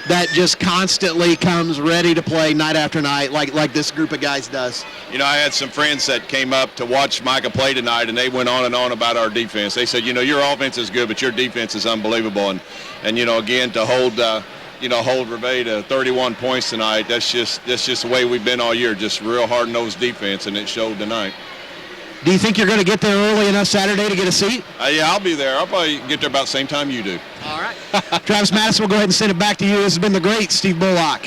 that just constantly comes ready to play night after night like this group of guys does? You know, I had some friends that came up to watch Micah play tonight, and they went on and on about our defense. They said, you know, your offense is good, but your defense is unbelievable. And you know, again, to hold Rivet to 31 points tonight, that's just the way we've been all year, just real hard-nosed defense, and it showed tonight. Do you think you're going to get there early enough Saturday to get a seat? Yeah, I'll be there. I'll probably get there about the same time you do. All right. Travis Madison, we'll go ahead and send it back to you. This has been the great Steve Bullock.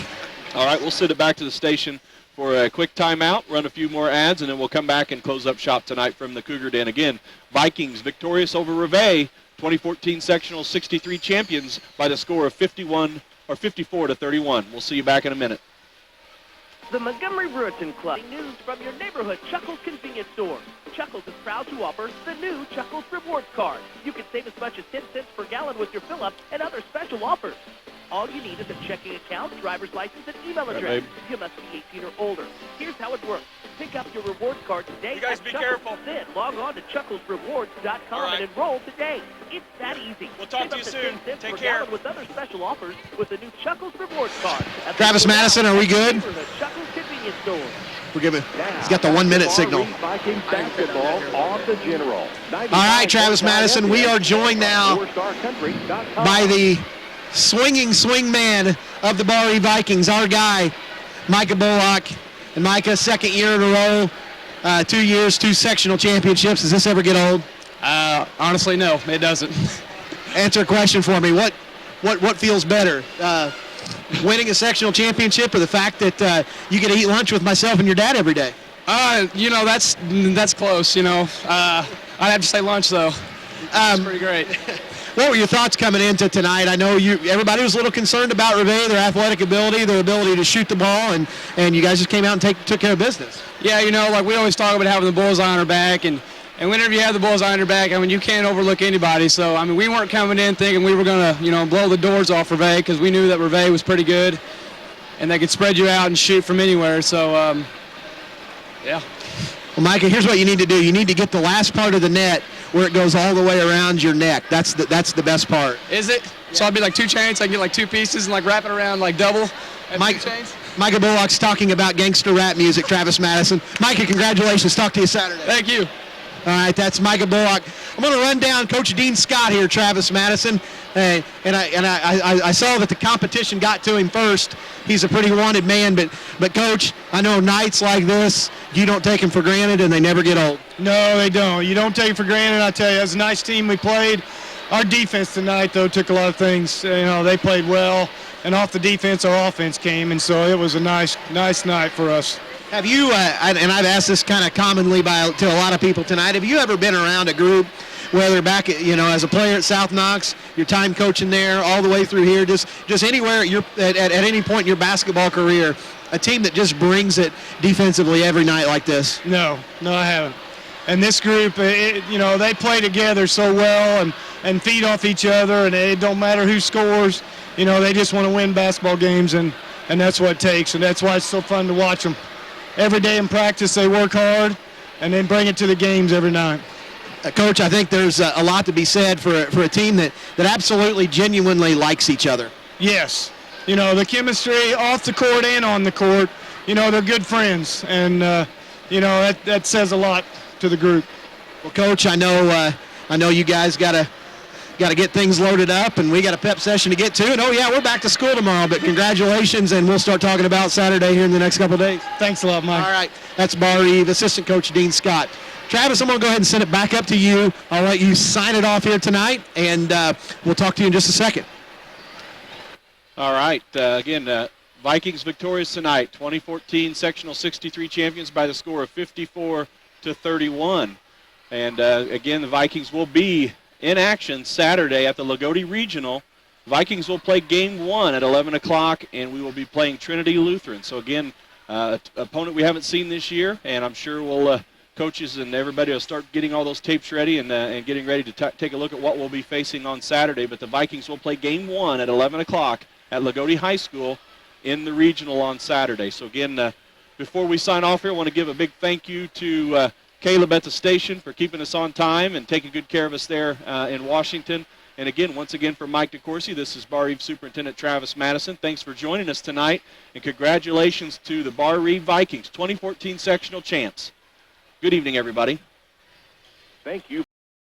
All right, we'll send it back to the station for a quick timeout, run a few more ads, and then we'll come back and close up shop tonight from the Cougar Den. Again, Vikings victorious over Rivet, 2014 Sectional 63 champions by the score of 54-31. We'll see you back in a minute. The Montgomery Brewerton Club. News from your neighborhood Chuckles convenience store. Chuckles is proud to offer the new Chuckles Rewards Card. You can save as much as 10 cents per gallon with your fill-up and other special offers. All you need is a checking account, driver's license, and email address. You must be 18 or older. Here's how it works. Pick up your rewards card today. You guys be careful. Then log on to chucklesrewards.com and enroll today. It's that easy. We'll talk to you soon. Take care. With other special offers with the new Chuckles Rewards Card. Travis Madison, are we good? Chuckles convenience store. We're giving. He's got the 1 minute signal. Vikings basketball on the General. All right, Travis Madison, we are joined now by the swinging swing man of the Barr-Reeve Vikings, our guy, Micah Bullock. And Micah, second year in a row, 2 years, 2 sectional championships. Does this ever get old? Honestly, no, it doesn't. Answer a question for me. What feels better? Winning a sectional championship, or the fact that you get to eat lunch with myself and your dad every day? You know, that's close, you know. I'd have to say lunch, though. It's pretty great. What were your thoughts coming into tonight? I know everybody was a little concerned about Rivet, their athletic ability, their ability to shoot the ball, and you guys just came out and took care of business. Yeah, you know, like we always talk about having the bullseye on our back, and whenever you have the bullseye on your back, I mean, you can't overlook anybody. So, I mean, we weren't coming in thinking we were going to, you know, blow the doors off Rivet, because we knew that Rivet was pretty good, and they could spread you out and shoot from anywhere. So, yeah. Well, Micah, here's what you need to do. You need to get the last part of the net where it goes all the way around your neck. That's the best part. Is it? Yeah. So I'd be like 2 chains. I can get like 2 pieces and like wrap it around like double. 2 chains. Micah Bullock's talking about gangster rap music. Travis Madison. Micah, congratulations. Talk to you Saturday. Thank you. All right, that's Micah Bullock. I'm going to run down Coach Dean Scott here, Travis Madison, and I saw that the competition got to him first. He's a pretty wanted man, but Coach, I know nights like this, you don't take them for granted, and they never get old. No, they don't. You don't take it for granted. I tell you, it was a nice team we played. Our defense tonight, though, took a lot of things. You know, they played well, and off the defense, our offense came, and so it was a nice night for us. Have you, and I've asked this kind of commonly to a lot of people tonight, have you ever been around a group, whether back at, you know, as a player at South Knox, your time coaching there, all the way through here, just anywhere at any point in your basketball career, a team that just brings it defensively every night like this? No, I haven't. And this group, they play together so well and feed off each other, and it don't matter who scores. They just want to win basketball games, and that's what it takes, and that's why it's so fun to watch them. Every day in practice, they work hard, and then bring it to the games every night. Coach, I think there's a lot to be said for a team that absolutely, genuinely likes each other. Yes. The chemistry off the court and on the court, they're good friends, and, that says a lot to the group. Well, Coach, I know you guys got to get things loaded up, and we got a pep session to get to. And, we're back to school tomorrow, but congratulations, and we'll start talking about Saturday here in the next couple of days. Thanks a lot, Mike. All right. That's Barr-Reeve Assistant Coach Dean Scott. Travis, I'm going to go ahead and send it back up to you. I'll let you sign it off here tonight, and we'll talk to you in just a second. All right. Again, Vikings victorious tonight. 2014 Sectional 63 champions by the score of 54-31. And, again, the Vikings will be in action Saturday at the Lagodi Regional. Vikings will play game 1 at 11 o'clock, and we will be playing Trinity Lutheran. So, again, opponent we haven't seen this year, and I'm sure coaches and everybody will start getting all those tapes ready and getting ready to take a look at what we'll be facing on Saturday. But the Vikings will play game 1 at 11 o'clock at Lagodi High School in the regional on Saturday. So, again, before we sign off here, I want to give a big thank you to Caleb at the station for keeping us on time and taking good care of us there in Washington. And again, once again, for Mike DeCourcy, this is Barr-Reeve Superintendent Travis Madison. Thanks for joining us tonight, and congratulations to the Barr-Reeve Vikings, 2014 sectional champs. Good evening, everybody. Thank you.